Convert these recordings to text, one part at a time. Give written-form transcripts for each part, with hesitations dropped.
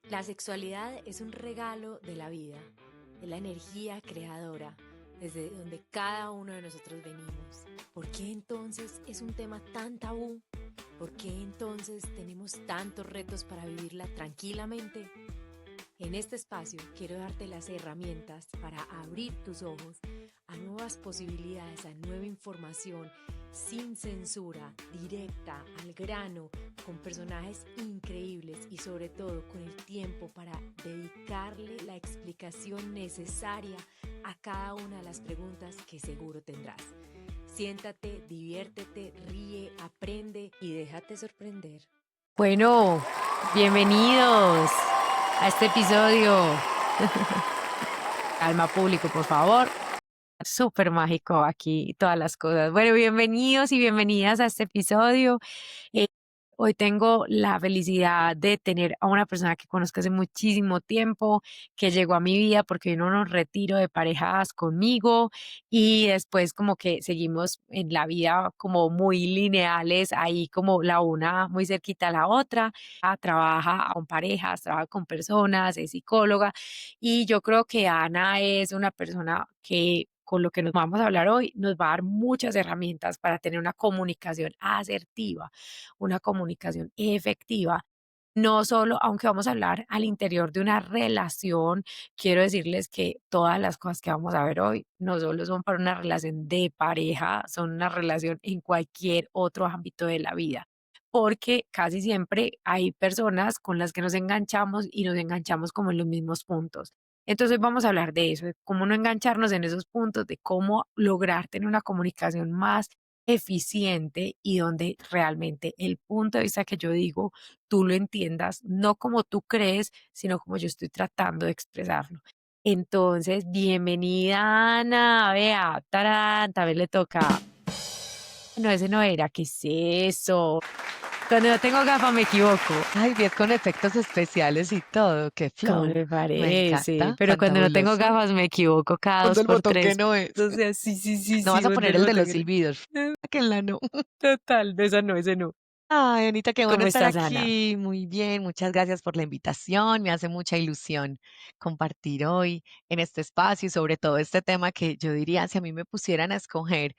La sexualidad es un regalo de la vida, es la energía creadora, desde donde cada uno de nosotros venimos. ¿Por qué entonces es un tema tan tabú? ¿Por qué entonces tenemos tantos retos para vivirla tranquilamente? En este espacio quiero darte las herramientas para abrir tus ojos a nuevas posibilidades, a nueva información, sin censura, directa, al grano, con personajes increíbles y sobre todo con el tiempo para dedicarle la explicación necesaria a cada una de las preguntas que seguro tendrás. Siéntate, diviértete, ríe, aprende y déjate sorprender. Bueno, bienvenidos a este episodio. Calma público, por favor. Súper mágico aquí todas las cosas. Bueno, bienvenidos y bienvenidas a este episodio. Eh, Hoy tengo la felicidad de tener a una persona que conozco hace muchísimo tiempo, que llegó a mi vida porque vino a unos retiros de parejas conmigo y después como que seguimos en la vida como muy lineales, ahí como la una muy cerquita a la otra. Trabaja con parejas, trabaja con personas, es psicóloga y yo creo que Ana es una persona que con lo que nos vamos a hablar hoy nos va a dar muchas herramientas para tener una comunicación asertiva, una comunicación efectiva. No solo, aunque vamos a hablar al interior de una relación, quiero decirles que todas las cosas que vamos a ver hoy no solo son para una relación de pareja, son una relación en cualquier otro ámbito de la vida, porque casi siempre hay personas con las que nos enganchamos y nos enganchamos como en los mismos puntos. Entonces vamos a hablar de eso, de cómo no engancharnos en esos puntos, de cómo lograr tener una comunicación más eficiente y donde realmente el punto de vista que yo digo, tú lo entiendas, no como tú crees, sino como yo estoy tratando de expresarlo. Entonces, bienvenida Ana, vea, tarán, también le toca. No, ese no era, ¿qué es eso? Cuando no tengo gafas me equivoco. Ay, bien con efectos especiales y todo, qué ¿Cómo flow. le Me parece? encanta, Pero cuando no tengo fantabuloso. gafas me equivoco cada Ponte dos el por botón que tres. no es. O sea, sí, sí, sí, No sí, vas a ponte poner el el de botón los que no. silbidos. Que la no. Total, de esa no, ese no. Ay, Anita, qué bueno ¿Cómo estar estás, Ana? aquí. Muy bien, muchas gracias por la invitación. Me hace mucha ilusión compartir hoy en este espacio y sobre todo este tema que yo diría, si a mí me pusieran a escoger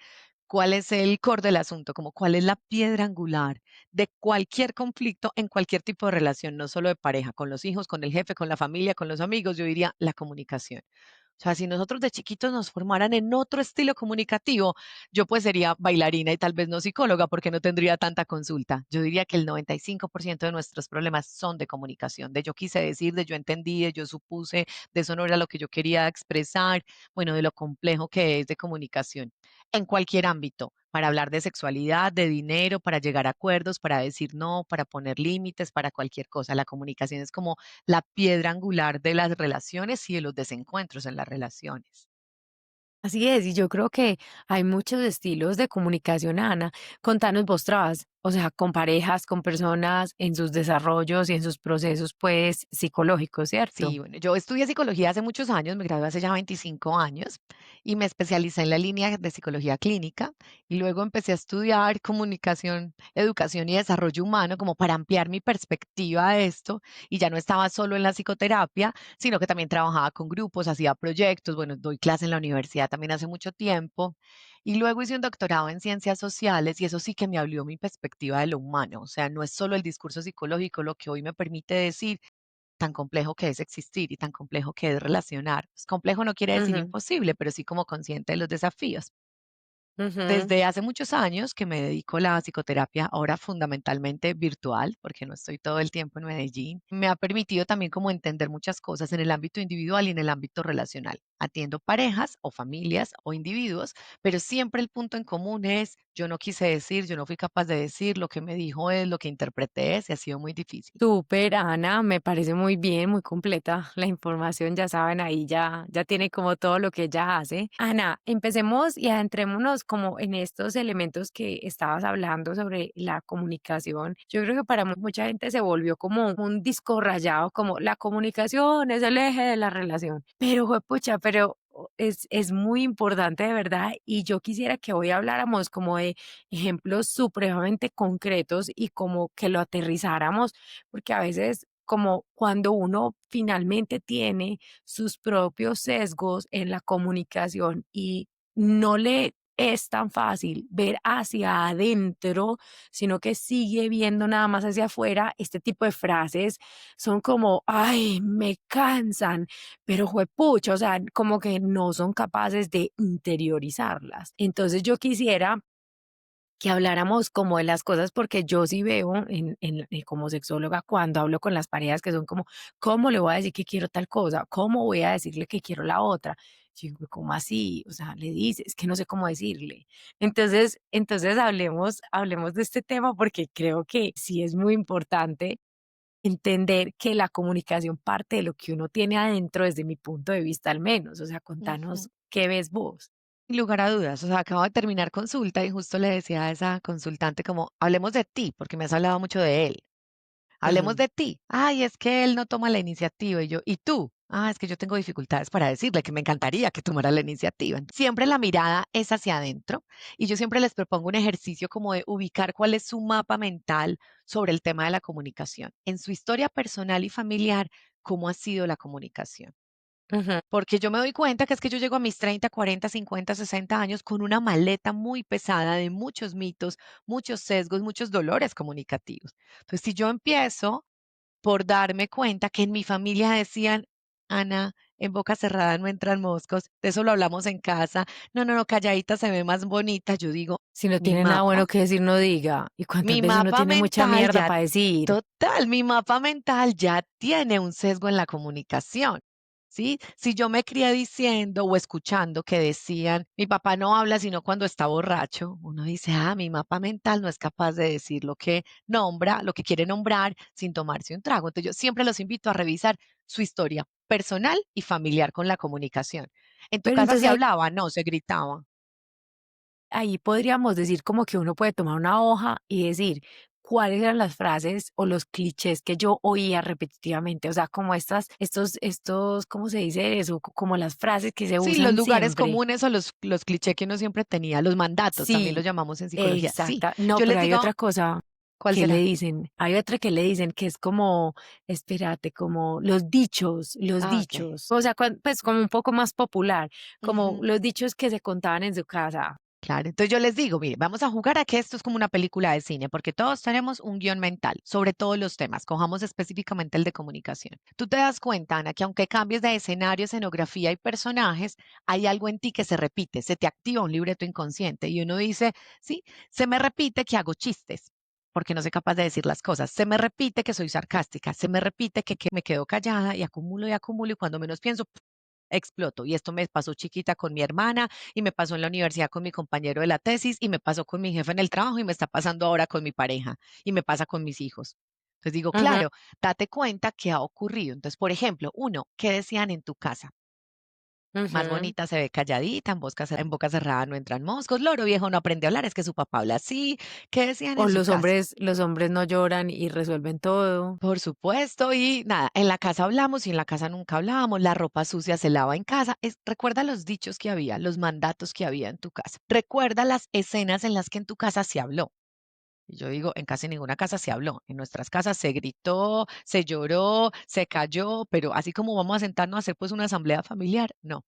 cuál es el core del asunto, como cuál es la piedra angular de cualquier conflicto en cualquier tipo de relación, no solo de pareja, con los hijos, con el jefe, con la familia, con los amigos, yo diría la comunicación. O sea, si nosotros de chiquitos nos formaran en otro estilo comunicativo, yo pues sería bailarina y tal vez no psicóloga porque no tendría tanta consulta. Yo diría que el 95% de nuestros problemas son de comunicación, de yo quise decir, de yo entendí, de yo supuse, de eso no era lo que yo quería expresar, bueno, de lo complejo que es de comunicación en cualquier ámbito, para hablar de sexualidad, de dinero, para llegar a acuerdos, para decir no, para poner límites, para cualquier cosa. La comunicación es como la piedra angular de las relaciones y de los desencuentros en las relaciones. Así es, y yo creo que hay muchos estilos de comunicación, Ana. Contanos vos trabas, o sea, con parejas, con personas en sus desarrollos y en sus procesos, pues, psicológicos, ¿cierto? Sí, bueno, yo estudié psicología hace muchos años, me gradué hace ya 25 años y me especialicé en la línea de psicología clínica y luego empecé a estudiar comunicación, educación y desarrollo humano como para ampliar mi perspectiva de esto y ya no estaba solo en la psicoterapia, sino que también trabajaba con grupos, hacía proyectos, bueno, doy clase en la universidad también hace mucho tiempo y luego hice un doctorado en ciencias sociales y eso sí que me abrió mi perspectiva de lo humano, o sea, no es solo el discurso psicológico lo que hoy me permite decir tan complejo que es existir y tan complejo que es relacionar. Pues complejo no quiere decir Ujú, imposible, pero sí como consciente de los desafíos. ujú. Desde hace muchos años que me dedico a la psicoterapia, ahora fundamentalmente virtual, porque no estoy todo el tiempo en Medellín, me ha permitido también como entender muchas cosas en el ámbito individual y en el ámbito relacional. Atiendo parejas o familias o individuos, pero siempre el punto en común es yo no quise decir, yo no fui capaz de decir, lo que me dijo es, lo que interpreté es y ha sido muy difícil. Súper, Ana, me parece muy bien, muy completa la información, ya saben, ahí ya tiene como todo lo que ella hace. Ana, empecemos y adentrémonos como en estos elementos que estabas hablando sobre la comunicación. Yo creo que para mucha gente se volvió como un disco rayado, como la comunicación es el eje de la relación. Pero, pucha, pero es muy importante de verdad y yo quisiera que hoy habláramos como de ejemplos supremamente concretos y como que lo aterrizáramos porque a veces como cuando uno finalmente tiene sus propios sesgos en la comunicación y no le es tan fácil ver hacia adentro, sino que sigue viendo nada más hacia afuera, este tipo de frases son como, ay, me cansan, pero juepucha, o sea, como que no son capaces de interiorizarlas. Entonces yo quisiera que habláramos como de las cosas, porque yo sí veo como sexóloga cuando hablo con las parejas que son como, ¿cómo le voy a decir que quiero tal cosa? ¿Cómo voy a decirle que quiero la otra? Yo digo, ¿cómo así? O sea, le dices, que no sé cómo decirle. Entonces hablemos de este tema porque creo que sí es muy importante entender que la comunicación parte de lo que uno tiene adentro, desde mi punto de vista al menos. O sea, Ujú. contanos qué ves vos. Sin lugar a dudas, o sea, acabo de terminar consulta y justo le decía a esa consultante como, hablemos de ti, porque me has hablado mucho de él. Hablemos Ujú, de ti. Ay, es que él no toma la iniciativa. Y yo, ¿y tú? Ah, es que yo tengo dificultades para decirle que me encantaría que tomara la iniciativa. Siempre la mirada es hacia adentro y yo siempre les propongo un ejercicio como de ubicar cuál es su mapa mental sobre el tema de la comunicación. En su historia personal y familiar, ¿cómo ha sido la comunicación? ujú. Porque yo me doy cuenta que es que yo llego a mis 30, 40, 50, 60 años con una maleta muy pesada de muchos mitos, muchos sesgos, muchos dolores comunicativos. Entonces, si yo empiezo por darme cuenta que en mi familia decían, Ana, en boca cerrada no entran moscos, de eso lo hablamos en casa, no, no, no, calladita se ve más bonita, yo digo, Si no mi tiene nada mapa, bueno que decir, no diga. ¿Y cuántas mi veces uno mapa tiene mucha mental mierda ya, para decir? total, mi mapa mental ya tiene un sesgo en la comunicación. ¿Sí? Si yo me crié diciendo o escuchando que decían, mi papá no habla sino cuando está borracho, uno dice, ah, mi mapa mental no es capaz de decir lo que nombra, lo que quiere nombrar sin tomarse un trago. Entonces yo siempre los invito a revisar su historia personal y familiar con la comunicación. En tu Pero casa entonces se hablaba, no, se gritaba. ahí podríamos decir como que uno puede tomar una hoja y decir cuáles eran las frases o los clichés que yo oía repetitivamente. O sea, como ¿cómo se dice eso? Como las frases que se Sí, los usan lugares siempre. comunes o los clichés que uno siempre tenía, los mandatos, también los Sí, llamamos en psicología. Sí, exacta. No, yo les pero hay digo, otra cosa ¿cuál que le será? dicen, hay otra que le dicen que es como, espérate, como los Ah, ok. dichos, o sea, pues como un poco más popular, como Ujú. los dichos que se contaban en su casa. Claro, entonces yo les digo, mire, vamos a jugar a que esto es como una película de cine, porque todos tenemos un guión mental sobre todos los temas. Cojamos específicamente el de comunicación. Tú te das cuenta, Ana, que aunque cambies de escenario, escenografía y personajes, hay algo en ti que se repite, se te activa un libreto inconsciente y uno dice, sí, se me repite que hago chistes, porque no soy capaz de decir las cosas. Se me repite que soy sarcástica, se me repite que me quedo callada y acumulo y cuando menos pienso, exploto. Y esto me pasó chiquita con mi hermana y me pasó en la universidad con mi compañero de la tesis y me pasó con mi jefe en el trabajo y me está pasando ahora con mi pareja y me pasa con mis hijos. Entonces digo, Ujú, claro, date cuenta que ha ocurrido. Entonces, por ejemplo, uno, ¿qué decían en tu casa? Más ujú. bonita se ve calladita, en boca cerrada no entran moscos, loro viejo no aprende a hablar, es que su papá habla así. ¿Qué decían O en su casa? los hombres no lloran y resuelven todo. Por supuesto, y nada, en la casa hablamos y en la casa nunca hablábamos, la ropa sucia se lava en casa. Recuerda los dichos que había, los mandatos que había en tu casa. Recuerda las escenas en las que en tu casa se habló. Y yo digo, en casi ninguna casa se habló. En nuestras casas se gritó, se lloró, se cayó, pero así como vamos a sentarnos a hacer pues una asamblea familiar, no.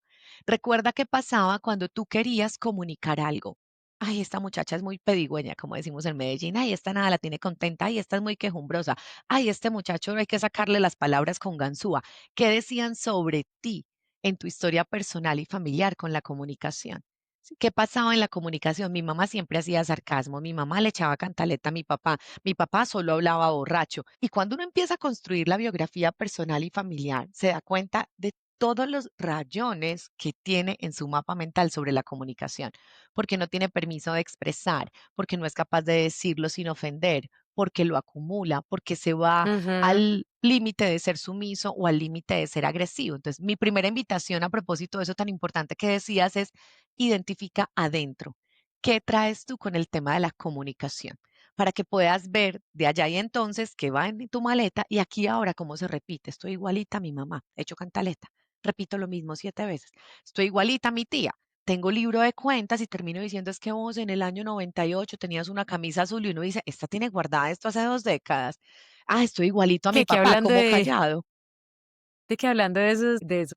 Recuerda qué pasaba cuando tú querías comunicar algo. Ay, esta muchacha es muy pedigüeña, como decimos en Medellín. Ay, esta nada la tiene contenta. Ay, esta es muy quejumbrosa. Ay, este muchacho hay que sacarle las palabras con ganzúa. ¿Qué decían sobre ti en tu historia personal y familiar con la comunicación? Sí, ¿qué pasaba en la comunicación? Mi mamá siempre hacía sarcasmo, mi mamá le echaba cantaleta a mi papá solo hablaba borracho. Y cuando uno empieza a construir la biografía personal y familiar, se da cuenta de todos los rayones que tiene en su mapa mental sobre la comunicación, porque no tiene permiso de expresar, porque no es capaz de decirlo sin ofender, porque lo acumula, porque se va Ujú, al límite de ser sumiso o al límite de ser agresivo. Entonces, mi primera invitación a propósito de eso tan importante que decías es identifica adentro. ¿Qué traes tú con el tema de la comunicación? Para que puedas ver de allá y entonces qué va en tu maleta y aquí ahora cómo se repite. Estoy igualita a mi mamá, he hecho cantaleta. Repito lo mismo 7 veces. Estoy igualita a mi tía. tengo libro de cuentas y termino diciendo, es que vos en el año 98 tenías una camisa azul y uno dice, esta tiene guardada esto hace 2 décadas. Ah, estoy igualito a mi Que papá, hablando como callado. de que hablando de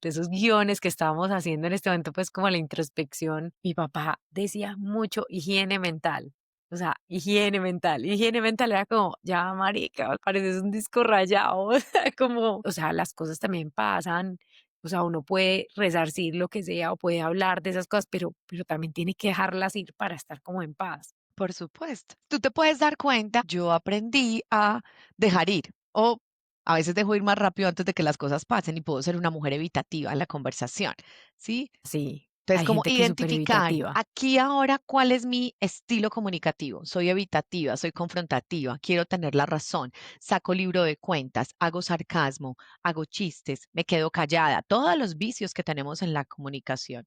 esos guiones que estábamos haciendo en este momento, pues como la introspección, mi papá decía mucho higiene mental. O sea, higiene mental. Higiene mental era como, ya marica, pareces un disco rayado. O sea, como, o sea, las cosas también pasan. O sea, uno puede resarcir lo que sea o puede hablar de esas cosas, pero también tiene que dejarlas ir para estar como en paz. Por supuesto. Tú te puedes dar cuenta, yo aprendí a dejar ir o a veces dejo ir más rápido antes de que las cosas pasen y puedo ser una mujer evitativa en la conversación, ¿sí? Sí, Entonces, hay como gente que es súper identificar evitativa. aquí ahora cuál es mi estilo comunicativo. Soy evitativa, soy confrontativa, quiero tener la razón, saco libro de cuentas, hago sarcasmo, hago chistes, me quedo callada, todos los vicios que tenemos en la comunicación.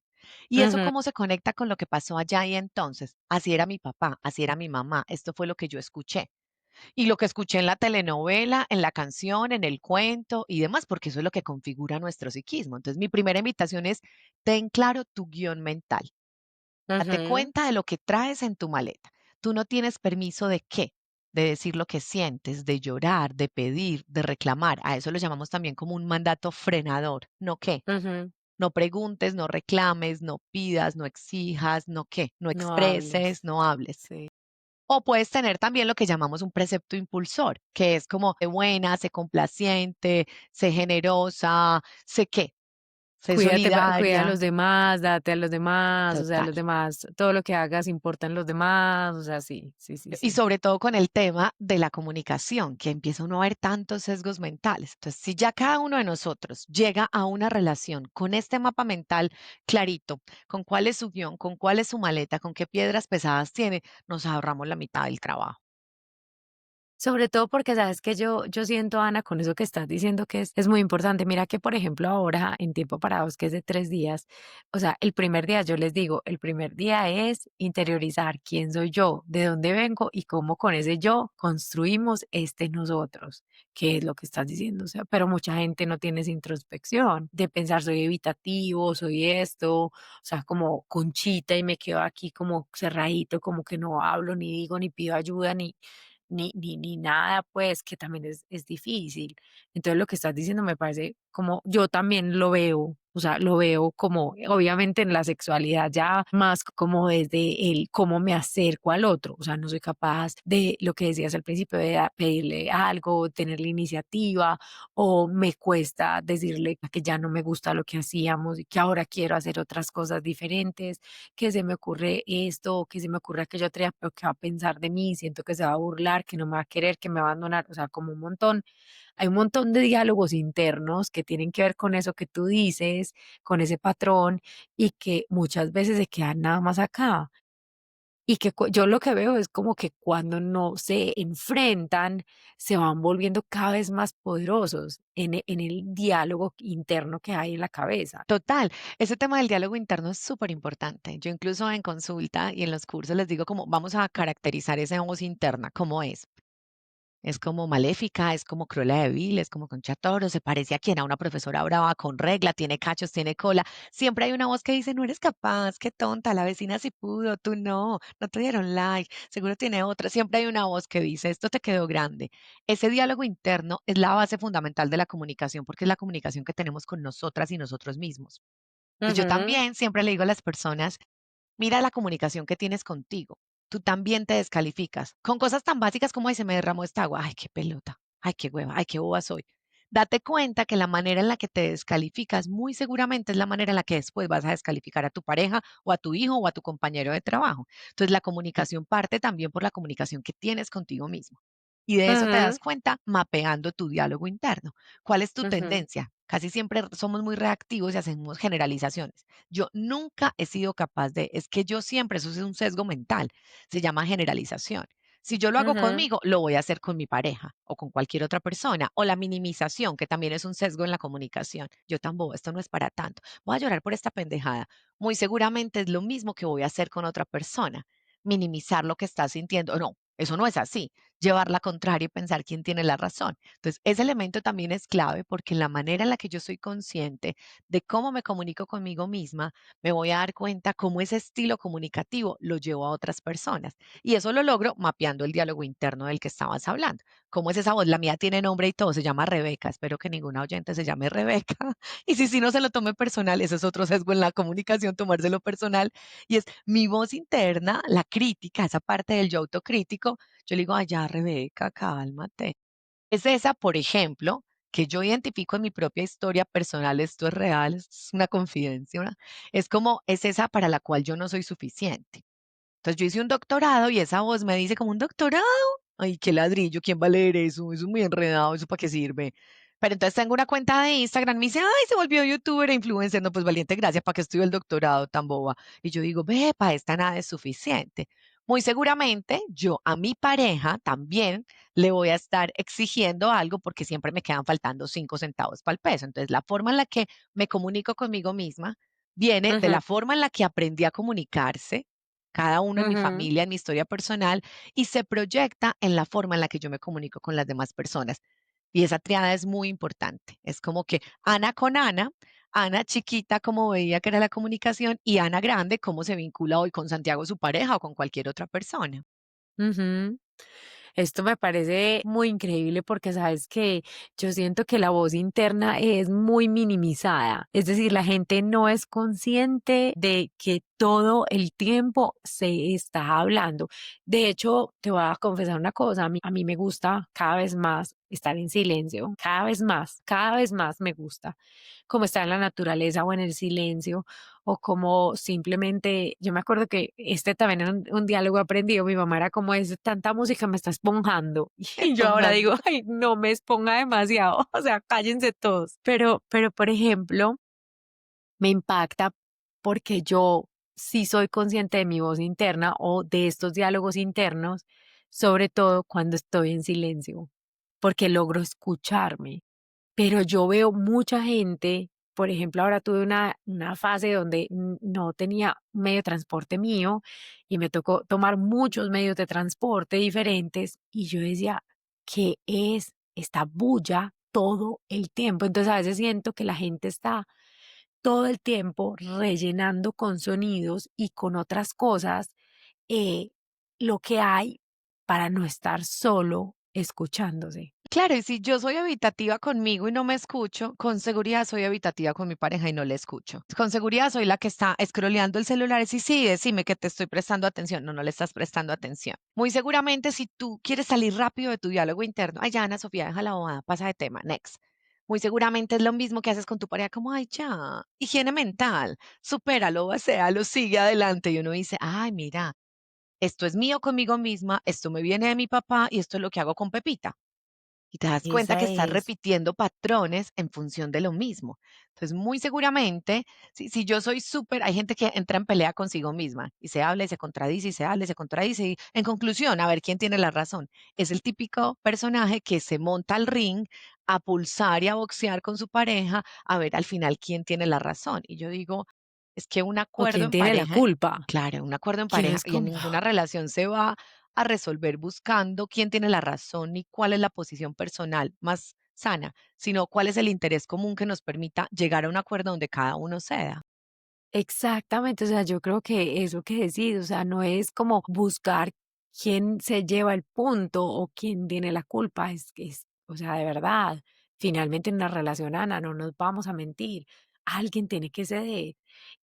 ¿Y eso Ujú, cómo se conecta con lo que pasó allá y entonces? Así era mi papá, así era mi mamá, esto fue lo que yo escuché. Y lo que escuché en la telenovela, en la canción, en el cuento y demás, porque eso es lo que configura nuestro psiquismo. Entonces, mi primera invitación es, ten claro tu guión mental. Date ujú, cuenta de lo que traes en tu maleta. Tú no tienes permiso de qué, de decir lo que sientes, de llorar, de pedir, de reclamar. A eso lo llamamos también como un mandato frenador. No qué. ujú. No preguntes, no reclames, no pidas, no exijas, no qué, no No expreses, hables. no hables. Sí. O puedes tener también lo que llamamos un precepto impulsor, que es como sé buena, sé complaciente, sé generosa, sé qué, sé Cuida a solidaria. los demás, date a los demás, o sea, Total. los demás, todo lo que hagas importa en los demás, o sea, sí, sí, sí, Y sí. sobre todo con el tema de la comunicación, que empieza uno a ver tantos sesgos mentales. Entonces, si ya cada uno de nosotros llega a una relación con este mapa mental clarito, con cuál es su guión, con cuál es su maleta, con qué piedras pesadas tiene, nos ahorramos la mitad del trabajo. Sobre todo porque sabes que yo siento, Ana, con eso que estás diciendo que es muy importante. Mira que, por ejemplo, ahora en tiempo parados, que es de 3 días, o sea, el primer día, yo les digo, el primer día es interiorizar quién soy yo, de dónde vengo y cómo con ese yo construimos este nosotros, que es lo que estás diciendo. O sea, pero mucha gente no tiene esa introspección de pensar soy evitativo, soy esto, o sea, como conchita y me quedo aquí como cerradito, como que no hablo, ni digo, ni pido ayuda, ni nada, pues, que también es difícil. Entonces, lo que estás diciendo me parece como yo también lo veo, o sea, lo veo como, obviamente en la sexualidad ya más como desde el cómo me acerco al otro, o sea, no soy capaz de lo que decías al principio, de pedirle algo, tener la iniciativa, o me cuesta decirle que ya no me gusta lo que hacíamos y que ahora quiero hacer otras cosas diferentes, que se me ocurre esto, que se me ocurre aquello otra, pero que va a pensar de mí, siento que se va a burlar, que no me va a querer, que me va a abandonar, o sea, como un montón, hay un montón de diálogos internos que tienen que ver con eso que tú dices, con ese patrón y que muchas veces se quedan nada más acá. Y que yo lo que veo es como que cuando no se enfrentan, se van volviendo cada vez más poderosos en el diálogo interno que hay en la cabeza. Total, ese tema del diálogo interno es súper importante. Yo incluso en consulta y en los cursos les digo como vamos a caracterizar esa voz interna, ¿cómo es? Es como maléfica, es como Cruella de Vil, es como Concha Toro, se parece a quien, a una profesora brava con regla, tiene cachos, tiene cola. Siempre hay una voz que dice, no eres capaz, qué tonta, la vecina sí pudo, tú no, no te dieron like, seguro tiene otra. Siempre hay una voz que dice, esto te quedó grande. Ese diálogo interno es la base fundamental de la comunicación porque es la comunicación que tenemos con nosotras y nosotros mismos. Entonces, yo Ujú, también siempre le digo a las personas, mira la comunicación que tienes contigo. Tú también te descalificas con cosas tan básicas como, ay, se me derramó esta agua, ay, qué pelota, ay, qué hueva, ay, qué boba soy. Date cuenta que la manera en la que te descalificas muy seguramente es la manera en la que después vas a descalificar a tu pareja o a tu hijo o a tu compañero de trabajo. Entonces, la comunicación parte también por la comunicación que tienes contigo mismo. Y de eso te ujú, das cuenta mapeando tu diálogo interno. ¿Cuál es tu ujú, tendencia? Casi siempre somos muy reactivos y hacemos generalizaciones. Yo nunca he sido capaz de, es que yo siempre, eso es un sesgo mental, se llama generalización. Si yo lo hago ujú, conmigo, lo voy a hacer con mi pareja o con cualquier otra persona. O la minimización, que también es un sesgo en la comunicación. Yo tampoco, esto no es para tanto. Voy a llorar por esta pendejada. Muy seguramente es lo mismo que voy a hacer con otra persona. Minimizar lo que está sintiendo. No, eso no es así. llevar la contraria y pensar quién tiene la razón. Entonces, ese elemento también es clave porque en la manera en la que yo soy consciente de cómo me comunico conmigo misma, me voy a dar cuenta cómo ese estilo comunicativo lo llevo a otras personas. Y eso lo logro mapeando el diálogo interno del que estabas hablando. ¿Cómo es esa voz? La mía tiene nombre y todo, se llama Rebeca. Espero que ninguna oyente se llame Rebeca. Y si no se lo tome personal, ese es otro sesgo en la comunicación, tomárselo personal. Y es mi voz interna, la crítica, esa parte del yo autocrítico. Yo le digo, ay, ya, Rebeca, cálmate. Es esa, por ejemplo, que yo identifico en mi propia historia personal, esto es real, es una confidencia, es como, es esa para la cual yo no soy suficiente. Entonces yo hice un doctorado y esa voz me dice como un doctorado. Ay, qué ladrillo, ¿quién va a leer eso? Eso es muy enredado, ¿eso para qué sirve? Pero entonces tengo una cuenta de Instagram, me dice, ay, se volvió youtuber e influencer. No, pues valiente, gracias, ¿para qué estudió el doctorado tan boba? Y yo digo, ve, para esta nada es suficiente. Muy seguramente yo a mi pareja también le voy a estar exigiendo algo porque siempre me quedan faltando 5 centavos para el peso. Entonces la forma en la que me comunico conmigo misma viene de Ujú, la forma en la que aprendí a comunicarse cada uno en mi ujú, familia, en mi historia personal, y se proyecta en la forma en la que yo me comunico con las demás personas. Y esa triada es muy importante. Es como que Ana con Ana, Ana chiquita, como veía que era la comunicación, y Ana grande, cómo se vincula hoy con Santiago, su pareja, o con cualquier otra persona. ujú. Esto me parece muy increíble porque sabes que yo siento que la voz interna es muy minimizada. Es decir, la gente no es consciente de que todo el tiempo se está hablando. De hecho, te voy a confesar una cosa, a mí me gusta cada vez más estar en silencio, cada vez más me gusta, como estar en la naturaleza o en el silencio o como simplemente, yo me acuerdo que este también era un diálogo aprendido, mi mamá era como es tanta música me está esponjando y yo ahora digo, Esponjando. ay, no me exponga demasiado, o sea, cállense todos. Pero por ejemplo, me impacta porque yo sí soy consciente de mi voz interna o de estos diálogos internos, sobre todo cuando estoy en silencio, porque logro escucharme. Pero yo veo mucha gente, por ejemplo, ahora tuve una fase donde no tenía medio de transporte mío y me tocó tomar muchos medios de transporte diferentes y yo decía, ¿qué es esta bulla todo el tiempo? Entonces a veces siento que la gente está todo el tiempo rellenando con sonidos y con otras cosas eh, lo que hay para no estar solo escuchándose. Claro, y si yo soy evitativa conmigo y no me escucho, con seguridad soy evitativa con mi pareja y no le escucho. Con seguridad soy la que está scrolleando el celular y sí, sí, decime que te estoy prestando atención. No, no le estás prestando atención. Muy seguramente si tú quieres salir rápido de tu diálogo interno, ay, ya, Ana Sofía, deja la bobada, pasa de tema, next. Muy seguramente es lo mismo que haces con tu pareja, como, ay, ya, higiene mental, supéralo, vacéalo, sigue adelante. Y uno dice, ay, mira, esto es mío conmigo misma, esto me viene de mi papá y esto es lo que hago con Pepita. Y te das cuenta Esa que estás es. repitiendo patrones en función de lo mismo. Entonces, muy seguramente, si yo soy súper, hay gente que entra en pelea consigo misma y se habla y se contradice y se habla y se contradice. Y en conclusión, a ver quién tiene la razón. Es el típico personaje que se monta al ring a pulsar y a boxear con su pareja a ver al final quién tiene la razón. Y yo digo, es que un O acuerdo quién en tiene la pareja, culpa. claro, un acuerdo en Que uno pareja es y en como, ninguna relación se va a resolver buscando quién tiene la razón y cuál es la posición personal más sana, sino cuál es el interés común que nos permita llegar a un acuerdo donde cada uno ceda. exactamente, o sea, yo creo que eso que decís, o sea, no es como buscar quién se lleva el punto o quién tiene la culpa, o sea, de verdad, finalmente en una relación, Ana, no nos vamos a mentir, alguien tiene que ceder.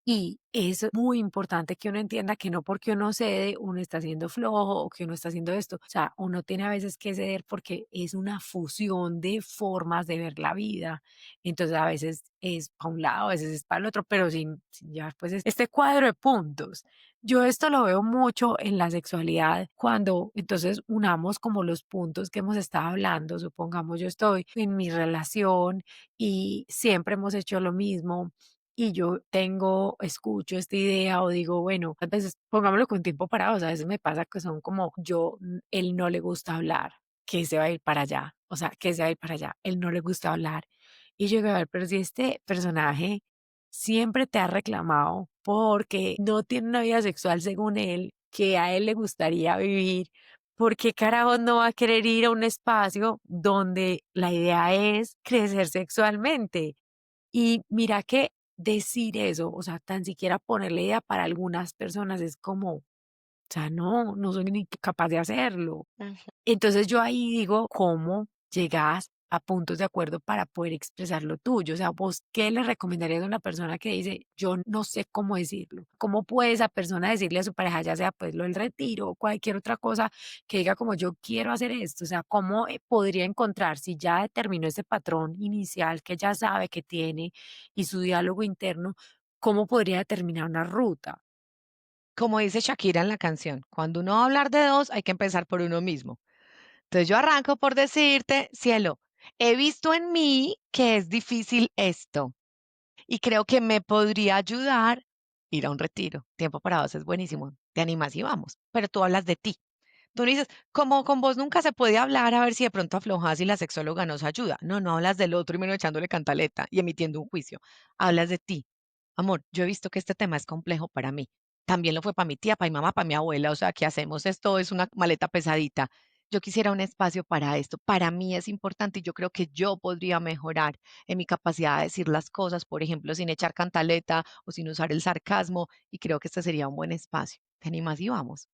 Y es muy importante que uno entienda que no porque uno cede, uno está siendo flojo o que uno está haciendo esto. O sea, uno tiene a veces que ceder porque es una fusión de formas de ver la vida. Entonces, a veces es para un lado, a veces es para el otro, pero sin llevar pues este cuadro de puntos. Yo esto lo veo mucho en la sexualidad cuando entonces unamos como los puntos que hemos estado hablando. Supongamos yo estoy en mi relación y siempre hemos hecho lo mismo y yo escucho esta idea o digo, bueno, a veces pongámoslo con tiempo parado, a veces me pasa que son como él no le gusta hablar, que se va a ir para allá, o sea, que se va a ir para allá, él no le gusta hablar. Y yo digo, a ver, pero si este personaje siempre te ha reclamado porque no tiene una vida sexual según él, que a él le gustaría vivir, ¿por qué carajos no va a querer ir a un espacio donde la idea es crecer sexualmente? Y mira que decir eso, o sea, tan siquiera ponerle idea para algunas personas es como, o sea, no, no soy ni capaz de hacerlo. Ujú. Entonces yo ahí digo, ¿cómo llegas a puntos de acuerdo para poder expresar lo tuyo? O sea, ¿vos qué le recomendarías a una persona que dice, yo no sé cómo decirlo? ¿Cómo puede esa persona decirle a su pareja, ya sea pues lo del retiro o cualquier otra cosa, que diga como yo quiero hacer esto? O sea, ¿cómo podría encontrar si ya determinó ese patrón inicial que ya sabe que tiene y su diálogo interno, cómo podría determinar una ruta? Como dice Shakira en la canción, cuando uno va a hablar de dos, hay que empezar por uno mismo. Entonces yo arranco por decirte, cielo, he visto en mí que es difícil esto y creo que me podría ayudar ir a un retiro. Tiempo para dos es buenísimo. Te animas y vamos, pero tú hablas de ti. Tú no dices, como con vos nunca se puede hablar, a ver si de pronto aflojas y la sexóloga nos ayuda. No, no hablas del otro y menos echándole cantaleta y emitiendo un juicio. Hablas de ti. Amor, yo he visto que este tema es complejo para mí. También lo fue para mi tía, para mi mamá, para mi abuela. O sea, ¿qué hacemos? Esto es una maleta pesadita. Yo quisiera un espacio para esto. Para mí es importante y yo creo que yo podría mejorar en mi capacidad de decir las cosas, por ejemplo, sin echar cantaleta o sin usar el sarcasmo. Y creo que este sería un buen espacio. ¿Te animas y vamos?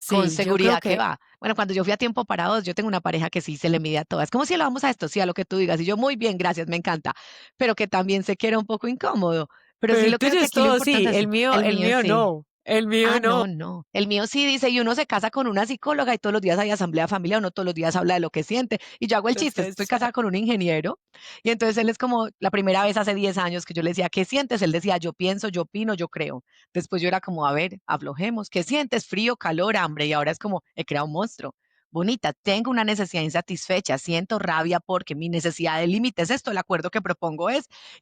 Con Sí, yo creo seguridad que que va. Bueno, cuando yo fui a tiempo para dos, yo tengo una pareja que sí se le mide a todas. ¿Cómo si lo vamos a esto? Sí, a lo que tú digas. Y yo, muy bien, gracias, me encanta. Pero que también sé que era un poco incómodo. Pero pero sí el lo creo tuyo que es aquí lo todo, importante sí, es, el el mío mío sí. no, el mío Ah, no. no, no. El mío sí dice, y uno se casa con una psicóloga y todos los días hay asamblea familiar, uno todos los días habla de lo que siente. Y yo hago el chiste, estoy Total. casada con un ingeniero. Y entonces él es como la primera vez hace 10 años que yo le decía, ¿qué sientes? Él decía, yo pienso, yo opino, yo creo. Después yo era como, a ver, aflojemos. ¿Qué sientes? Frío, calor, hambre. Y ahora es como, he creado un monstruo. Bonita, tengo una necesidad insatisfecha, siento rabia porque mi necesidad de límite es esto, el acuerdo que propongo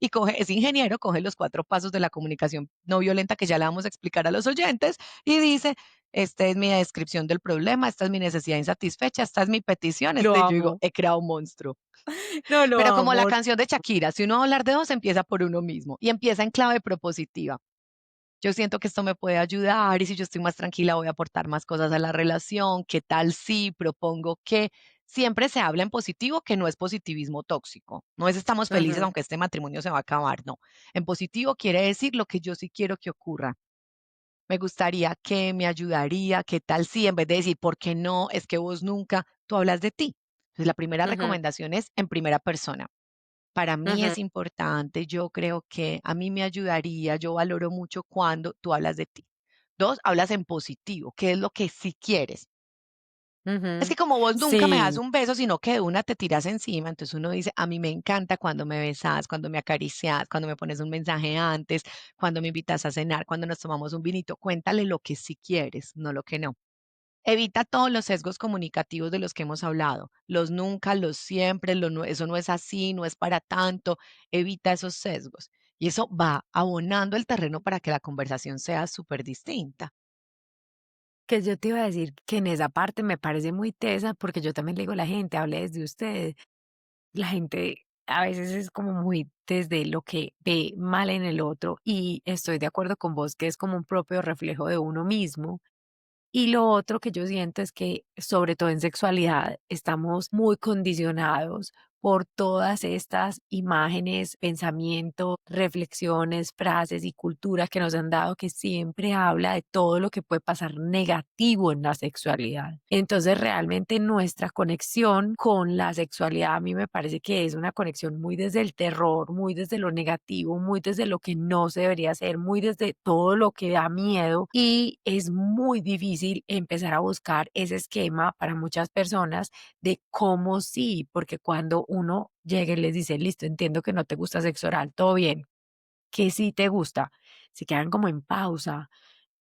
y coge, es ingeniero, coge los 4 pasos de la comunicación no violenta que ya le vamos a explicar a los oyentes y dice, esta es mi descripción del problema, esta es mi necesidad insatisfecha, esta es mi petición, Lo yo digo, amo. he creado un monstruo. No, lo Pero como la amo. canción de Shakira, si uno va a hablar de dos, empieza por uno mismo y empieza en clave propositiva. Yo siento que esto me puede ayudar y si yo estoy más tranquila voy a aportar más cosas a la relación. ¿Qué tal si propongo que siempre se habla en positivo, que no es positivismo tóxico? No es estamos felices Ujú, aunque este matrimonio se va a acabar, no. En positivo quiere decir lo que yo sí quiero que ocurra. Me gustaría que me ayudaría, qué tal si en vez de decir, ¿por qué no? Es que vos nunca, tú hablas de ti. Entonces, la primera ujú, recomendación es en primera persona. Para mí ujú, es importante, yo creo que a mí me ayudaría, yo valoro mucho cuando tú hablas de ti. Dos, hablas en positivo, qué es lo que sí quieres. Es ujú. que como vos nunca me das Sí, un beso, sino que de una te tiras encima, entonces uno dice, a mí me encanta cuando me besas, cuando me acaricias, cuando me pones un mensaje antes, cuando me invitas a cenar, cuando nos tomamos un vinito, cuéntale lo que sí quieres, no lo que no. Evita todos los sesgos comunicativos de los que hemos hablado, los nunca, los siempre, eso no es así, no es para tanto, evita esos sesgos. Y eso va abonando el terreno para que la conversación sea súper distinta. que yo te iba a decir que en esa parte me parece muy tesa, porque yo también le digo a la gente, hable desde usted. La gente a veces es como muy desde lo que ve mal en el otro y estoy de acuerdo con vos que es como un propio reflejo de uno mismo. Y lo otro que yo siento es que, sobre todo en sexualidad, estamos muy condicionados por todas estas imágenes, pensamientos, reflexiones, frases y cultura que nos han dado que siempre habla de todo lo que puede pasar negativo en la sexualidad. Entonces, realmente nuestra conexión con la sexualidad a mí me parece que es una conexión muy desde el terror, muy desde lo negativo, muy desde lo que no se debería hacer, muy desde todo lo que da miedo y es muy difícil empezar a buscar ese esquema para muchas personas de cómo sí, porque cuando uno llega y les dice, listo, entiendo que no te gusta sexo oral, todo bien, que sí te gusta, se quedan como en pausa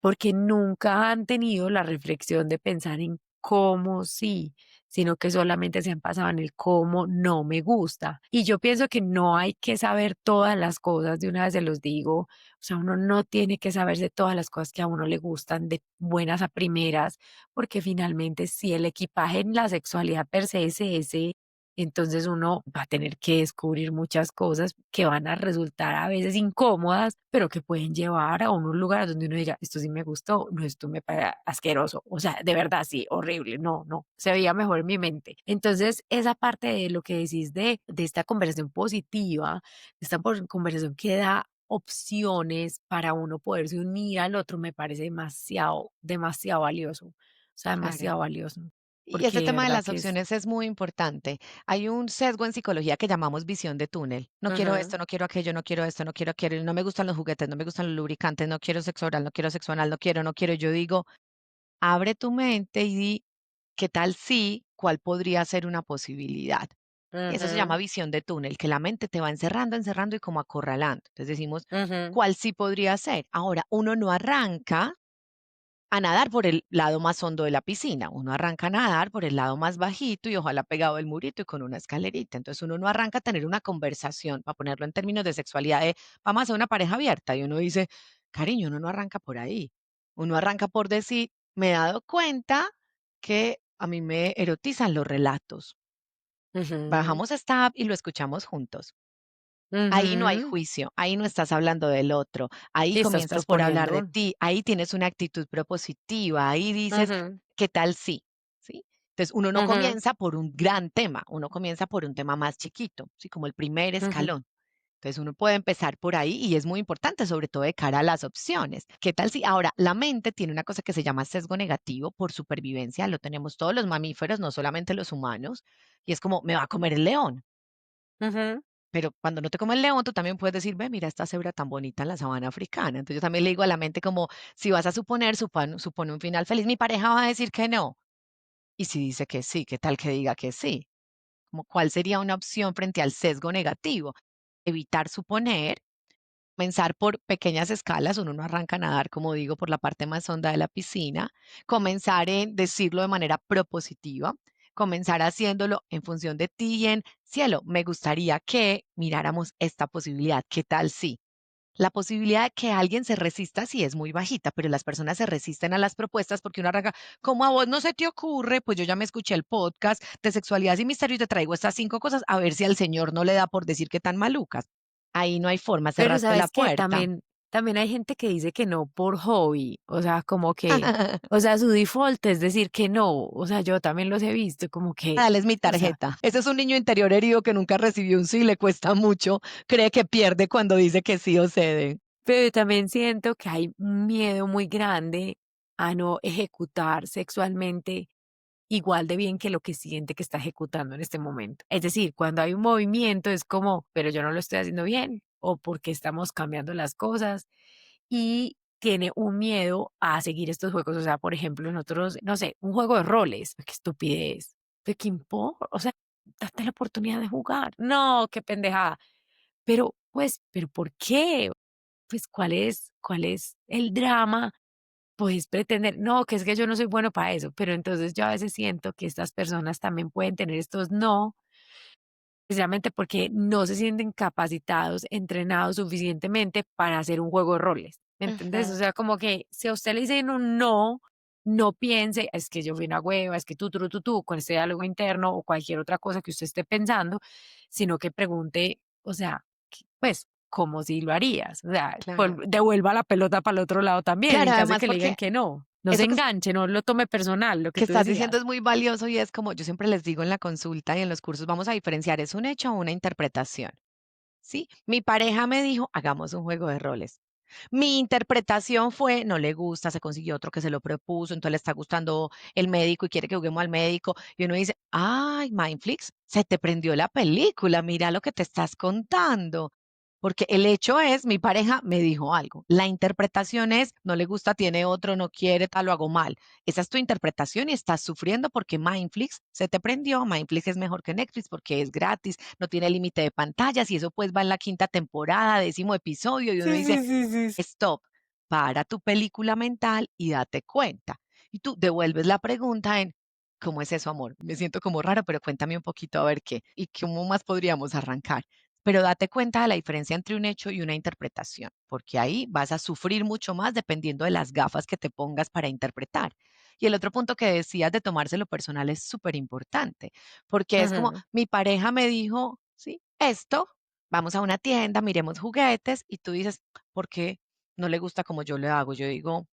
porque nunca han tenido la reflexión de pensar en cómo sí, sino que solamente se han pasado en el cómo no me gusta. Y yo pienso que no hay que saber todas las cosas, de una vez se los digo, o sea, uno no tiene que saberse todas las cosas que a uno le gustan de buenas a primeras, porque finalmente si el equipaje en la sexualidad per se es ese, entonces uno va a tener que descubrir muchas cosas que van a resultar a veces incómodas, pero que pueden llevar a unos lugares donde uno diga, esto sí me gustó, no, esto me parece asqueroso, o sea, de verdad sí, horrible, no, no, se veía mejor en mi mente. Entonces, esa parte de lo que decís de esta conversación positiva, de esta conversación que da opciones para uno poderse unir al otro, me parece demasiado, demasiado valioso, o sea, Claro. demasiado valioso, Y porque este de tema de verdad las que es... opciones es muy importante. Hay un sesgo en psicología que llamamos visión de túnel. No quiero Ujú, esto, no quiero aquello, no quiero esto, no quiero aquello, no me gustan los juguetes, no me gustan los lubricantes, no quiero sexo oral, no quiero sexo anal, no quiero, no quiero. Yo digo, abre tu mente y di, ¿qué tal si? ¿Cuál podría ser una posibilidad? Y eso se llama ujú, visión de túnel, que la mente te va encerrando, encerrando y como acorralando. Entonces decimos, ujú, ¿cuál sí podría ser? Ahora, uno no arranca a nadar por el lado más hondo de la piscina. Uno arranca a nadar por el lado más bajito y ojalá pegado del murito y con una escalerita. Entonces uno no arranca a tener una conversación, para ponerlo en términos de sexualidad, de vamos a hacer una pareja abierta. Y uno dice, cariño, uno no arranca por ahí. Uno arranca por decir, me he dado cuenta que a mí me erotizan los relatos. ujú, Bajamos esta app y lo escuchamos juntos. Ahí no hay ujú. juicio, ahí no estás hablando del otro, ahí Sí, estás comienzas por hablar de proponiendo. ti, ahí tienes una actitud propositiva, ahí dices, Ujú, ¿qué tal si? ¿Sí? Entonces, uno no ujú, comienza por un gran tema, uno comienza por un tema más chiquito, ¿sí? Como el primer ujú. escalón. Entonces, uno puede empezar por ahí y es muy importante, sobre todo de cara a las opciones. ¿Qué tal si? Ahora, la mente tiene una cosa que se llama sesgo negativo por supervivencia, lo tenemos todos los mamíferos, no solamente los humanos, y es como, me va a comer el león. Ujú. Pero cuando no te come el león, tú también puedes decir, ve, mira esta cebra tan bonita en la sabana africana. Entonces yo también le digo a la mente como, si vas a suponer, supone un final feliz, mi pareja va a decir que no. Y si dice que sí, ¿qué tal que diga que sí? Como, ¿cuál sería una opción frente al sesgo negativo? Evitar suponer, comenzar por pequeñas escalas, uno no arranca a nadar, como digo, por la parte más honda de la piscina, comenzar en decirlo de manera propositiva, comenzar haciéndolo en función de ti y en cielo, me gustaría que miráramos esta posibilidad, ¿qué tal si? La posibilidad de que alguien se resista sí es muy bajita, pero las personas se resisten a las propuestas porque uno arranca, como a vos no se te ocurre, pues yo ya me escuché el podcast de sexualidad y misterio y te traigo estas 5 cosas, a ver si al Señor no le da por decir que tan malucas. Ahí no hay forma, Pero, cerraste la ¿sabes qué? puerta. También hay gente que dice que no por hobby, o sea, como que, o sea, su default es decir que no, o sea, yo también los he visto como que, Dale, es mi o sea, tarjeta. Ese es un niño interior herido que nunca recibió un sí, le cuesta mucho, cree que pierde cuando dice que sí o cede. pero yo también siento que hay un miedo muy grande a no ejecutar sexualmente igual de bien que lo que siente que está ejecutando en este momento. Es decir, cuando hay un movimiento es como, pero yo no lo estoy haciendo bien o porque estamos cambiando las cosas y tiene un miedo a seguir estos juegos. O sea, por ejemplo, nosotros, no sé, un juego de roles, qué estupidez, ¿de qué importa? O sea, date la oportunidad de jugar. No, qué pendejada. Pero, pues, ¿pero por qué? Pues, cuál es el drama? Pues pretender, no, que es que yo no soy bueno para eso, pero entonces yo a veces siento que estas personas también pueden tener estos no, precisamente porque no se sienten capacitados, entrenados suficientemente para hacer un juego de roles, ¿me entendés? O Ujú. sea, como que si a usted le dicen un no, no piense, es que yo fui una hueva, es que tú, con este diálogo interno o cualquier otra cosa que usted esté pensando, sino que pregunte, o sea, pues, como si lo harías, o sea, Claro. devuelva la pelota para el otro lado también, Claro, en caso de además que le digan porque que no. No se eso enganche, no lo tome personal, lo que que tú estás diciendo decías. es muy valioso y es como yo siempre les digo en la consulta y en los cursos, vamos a diferenciar, es un hecho o una interpretación, ¿sí? Mi pareja me dijo, hagamos un juego de roles. Mi interpretación fue, no le gusta, se consiguió otro que se lo propuso, entonces le está gustando el médico y quiere que juguemos al médico. Y uno dice, ay, Mindflix, se te prendió la película, mira lo que te estás contando. Porque el hecho es, mi pareja me dijo algo. La interpretación es, no le gusta, tiene otro, no quiere, tal, lo hago mal. Esa es tu interpretación y estás sufriendo porque Mindflix se te prendió. Mindflix es mejor que Netflix porque es gratis, no tiene límite de pantallas y eso pues va en la quinta temporada, 10.º episodio y uno Sí, dice, sí, sí, sí, sí. stop, para tu película mental y date cuenta. Y tú devuelves la pregunta en, ¿cómo es eso, amor? Me siento como raro, pero cuéntame un poquito a ver qué y cómo más podríamos arrancar. Pero date cuenta de la diferencia entre un hecho y una interpretación, porque ahí vas a sufrir mucho más dependiendo de las gafas que te pongas para interpretar. Y el otro punto que decías de tomárselo personal es súper importante, porque es como, Ujú. mi pareja me dijo, sí, esto, vamos a una tienda, miremos juguetes, y tú dices, ¿por qué no le gusta como yo le hago? Yo digo,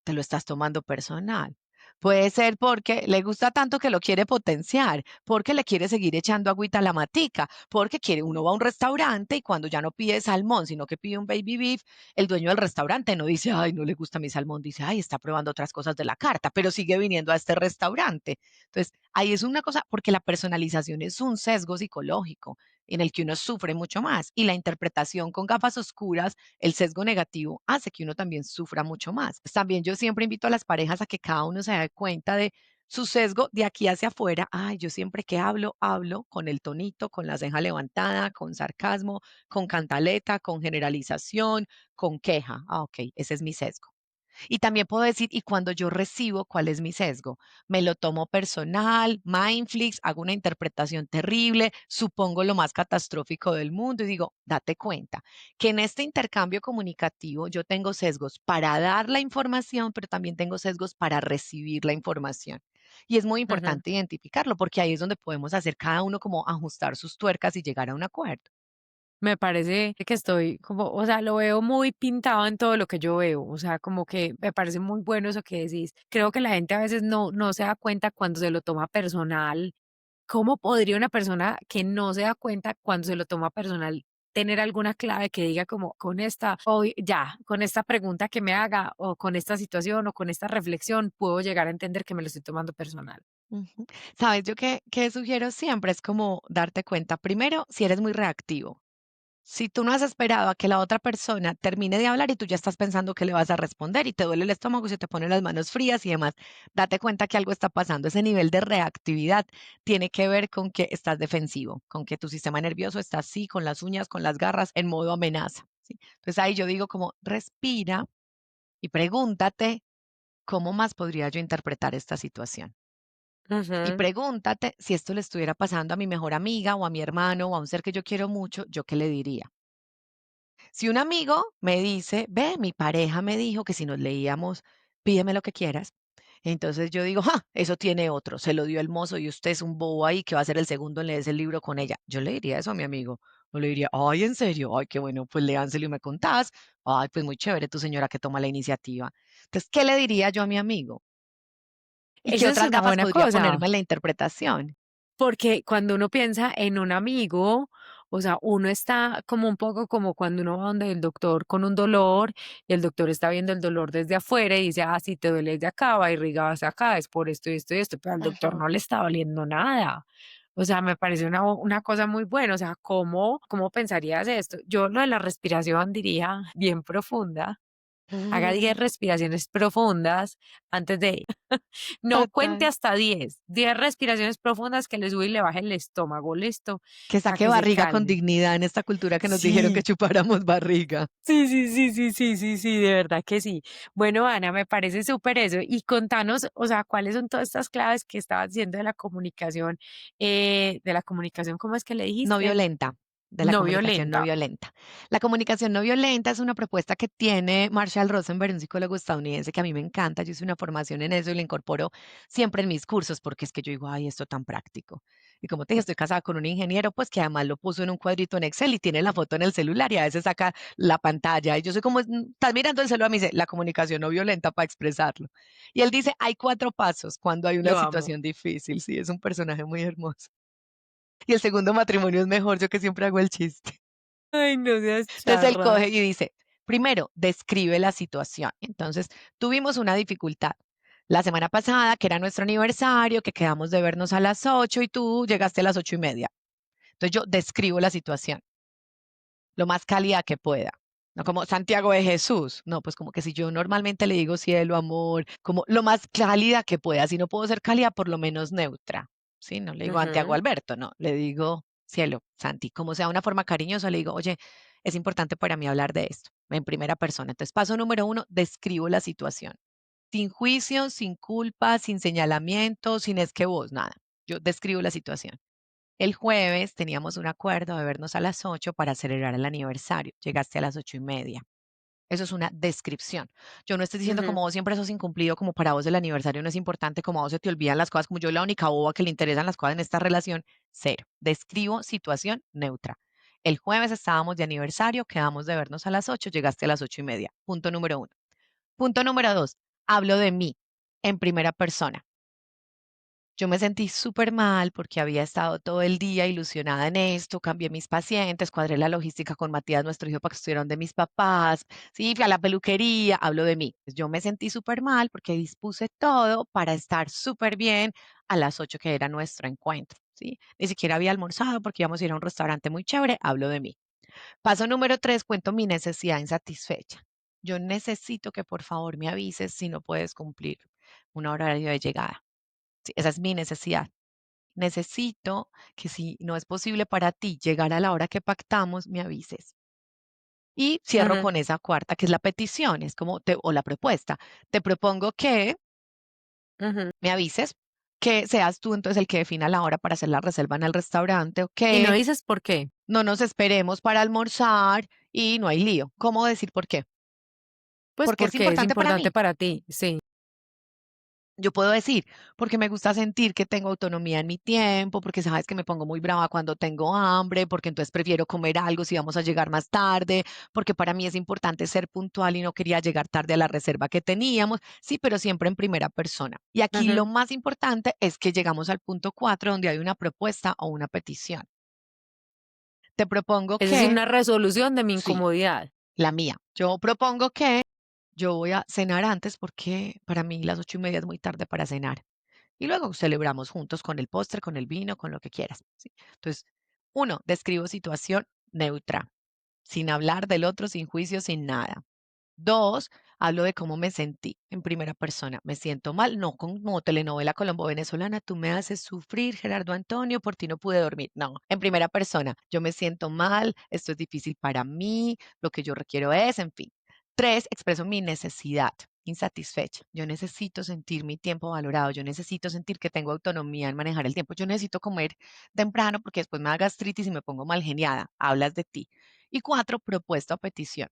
te lo estás tomando personal. Puede ser porque le gusta tanto que lo quiere potenciar, porque le quiere seguir echando agüita a la matica, porque quiere, uno va a un restaurante y cuando ya no pide salmón, sino que pide un baby beef, el dueño del restaurante no dice, ay, no le gusta mi salmón, dice, ay, está probando otras cosas de la carta, pero sigue viniendo a este restaurante. Entonces, ahí es una cosa, porque la personalización es un sesgo psicológico en el que uno sufre mucho más y la interpretación con gafas oscuras, el sesgo negativo hace que uno también sufra mucho más. Pues también yo siempre invito a las parejas a que cada uno se dé cuenta de su sesgo de aquí hacia afuera. Ay, yo siempre que hablo, hablo con el tonito, con la ceja levantada, con sarcasmo, con cantaleta, con generalización, con queja. Ah, ok, ese es mi sesgo. Y también puedo decir, y cuando yo recibo, ¿cuál es mi sesgo? Me lo tomo personal, mindflix, hago una interpretación terrible, supongo lo más catastrófico del mundo y digo, date cuenta que en este intercambio comunicativo yo tengo sesgos para dar la información, pero también tengo sesgos para recibir la información. Y es muy Ujú. importante identificarlo porque ahí es donde podemos hacer cada uno como ajustar sus tuercas y llegar a un acuerdo. Me parece que estoy como, o sea, lo veo muy pintado en todo lo que yo veo, o sea, como que me parece muy bueno eso que decís. Creo que la gente a veces no se da cuenta cuando se lo toma personal. ¿Cómo podría una persona que no se da cuenta cuando se lo toma personal tener alguna clave que diga como con esta, hoy ya, con esta pregunta que me haga o con esta situación o con esta reflexión puedo llegar a entender que me lo estoy tomando personal? Ujú. ¿Sabes? Yo que sugiero siempre es como darte cuenta, primero, si eres muy reactivo. Si tú no has esperado a que la otra persona termine de hablar y tú ya estás pensando que le vas a responder y te duele el estómago y se te ponen las manos frías y demás, date cuenta que algo está pasando. Ese nivel de reactividad tiene que ver con que estás defensivo, con que tu sistema nervioso está así, con las uñas, con las garras, en modo amenaza, ¿sí? Entonces ahí yo digo como respira y pregúntate, ¿cómo más podría yo interpretar esta situación? Y Ujú. pregúntate si esto le estuviera pasando a mi mejor amiga o a mi hermano o a un ser que yo quiero mucho, ¿yo qué le diría? Si un amigo me dice, ve, mi pareja me dijo que si nos leíamos, pídeme lo que quieras. Entonces yo digo, ¡ja! Eso tiene otro, se lo dio el mozo y usted es un bobo ahí que va a ser el segundo en leerse el libro con ella. Yo le diría eso a mi amigo. O le diría, ay, ¿en serio? Ay, qué bueno, pues léanselo y me contás. Ay, pues muy chévere tu señora que toma la iniciativa. Entonces, ¿qué le diría yo a mi amigo? ¿Y qué Eso es otras una gafas buena podría cosa. ponerme en la interpretación? Porque cuando uno piensa en un amigo, o sea, uno está como un poco como cuando uno va donde el doctor con un dolor y el doctor está viendo el dolor desde afuera y dice, ah, si te duele de acá, va irrigado hacia acá, es por esto y esto y esto, pero al doctor Ujú, no le está doliendo nada. O sea, me parece una cosa muy buena. O sea, ¿cómo pensarías esto? Yo lo de la respiración diría bien profunda. Haga 10 ujú. respiraciones profundas antes de no cuente Total. hasta 10 respiraciones profundas que le sube y le baje el estómago, listo, Que para saque que se barriga con calme. dignidad en esta cultura que nos dijeron que Sí, chupáramos barriga. sí, de verdad que sí. Bueno, Ana, me parece súper eso. Y contanos, o sea, ¿cuáles son todas estas claves que estabas diciendo de la comunicación, ¿cómo es que le No dijiste? violenta, de la No comunicación no violenta. violenta. La comunicación no violenta es una propuesta que tiene Marshall Rosenberg, un psicólogo estadounidense que a mí me encanta. Yo hice una formación en eso y la incorporo siempre en mis cursos porque es que yo digo, ay, esto tan práctico. Y como te dije, estoy casada con un ingeniero, pues que además lo puso en un cuadrito en Excel y tiene la foto en el celular y a veces saca la pantalla. Y yo soy como, estás mirando el celular, me dice, la comunicación no violenta para expresarlo. Y él dice, hay 4 pasos cuando hay una Lo amo. situación difícil. Sí, es un personaje muy hermoso. Y el segundo matrimonio es mejor, yo que siempre hago el chiste. Ay, no seas Entonces él charra. coge y dice, primero, describe la situación. Entonces, tuvimos una dificultad. La semana pasada, que era nuestro aniversario, que quedamos de vernos a las 8 y tú llegaste a las 8:30. Entonces yo describo la situación, lo más cálida que pueda. No como Santiago de Jesús. No, pues como que si yo normalmente le digo cielo, amor, como lo más cálida que pueda. Si no puedo ser cálida, por lo menos neutra. ¿Sí? No le digo Santiago Ujú. Alberto, no. Le digo cielo, Santi. Como sea una forma cariñosa, le digo, oye, es importante para mí hablar de esto en primera persona. Entonces, paso número uno, describo la situación. Sin juicio, sin culpa, sin señalamiento, sin es que vos, nada. Yo describo la situación. El jueves teníamos un acuerdo de vernos a las 8 para celebrar el aniversario. Llegaste a las 8:30. Eso es una descripción. Yo no estoy diciendo Ujú, como vos siempre sos incumplido, como para vos el aniversario no es importante, como a vos se te olvidan las cosas, como yo la única boba que le interesan las cosas en esta relación. Cero. Describo situación neutra. El jueves estábamos de aniversario, quedamos de vernos a las 8, llegaste a las 8:30. Punto número uno. Punto número dos, hablo de mí en primera persona. Yo me sentí súper mal porque había estado todo el día ilusionada en esto, cambié mis pacientes, cuadré la logística con Matías, nuestro hijo, para que estuvieran de mis papás, sí, fui a la peluquería, hablo de mí. Pues yo me sentí súper mal porque dispuse todo para estar súper bien a las 8 que era nuestro encuentro, ¿sí? Ni siquiera había almorzado porque íbamos a ir a un restaurante muy chévere, hablo de mí. Paso número 3, cuento mi necesidad insatisfecha. Yo necesito que por favor me avises si no puedes cumplir un horario de llegada. Sí, esa es mi necesidad. Necesito que si no es posible para ti llegar a la hora que pactamos, me avises. Y cierro ujú, con esa cuarta, que es la petición, es como o la propuesta. Te propongo que ujú. me avises, que seas tú entonces el que defina la hora para hacer la reserva en el restaurante, o Y no que dices por qué. no nos esperemos para almorzar y no hay lío. ¿Cómo decir por qué? Pues Porque es porque es importante para importante mí. para ti, sí. Yo puedo decir, porque me gusta sentir que tengo autonomía en mi tiempo, porque sabes que me pongo muy brava cuando tengo hambre, porque entonces prefiero comer algo si vamos a llegar más tarde, porque para mí es importante ser puntual y no quería llegar tarde a la reserva que teníamos, sí, pero siempre en primera persona. Y aquí lo Ujú. más importante es que llegamos al punto 4, donde hay una propuesta o una petición. Te propongo Es decir, que, una resolución de mi sí, incomodidad. la mía, yo propongo que yo voy a cenar antes porque para mí las 8:30 es muy tarde para cenar. Y luego celebramos juntos con el postre, con el vino, con lo que quieras, ¿sí? Entonces, uno, describo situación neutra, sin hablar del otro, sin juicio, sin nada. Dos, hablo de cómo me sentí en primera persona. Me siento mal, no como telenovela colombo-venezolana, tú me haces sufrir, Gerardo Antonio, por ti no pude dormir. No, en primera persona, yo me siento mal, esto es difícil para mí, lo que yo requiero es, en fin. Tres, expreso mi necesidad insatisfecha. Yo necesito sentir mi tiempo valorado, yo necesito sentir que tengo autonomía en manejar el tiempo, yo necesito comer temprano porque después me da gastritis y me pongo mal geniada. Hablas de ti. Y cuatro, propuesta o petición.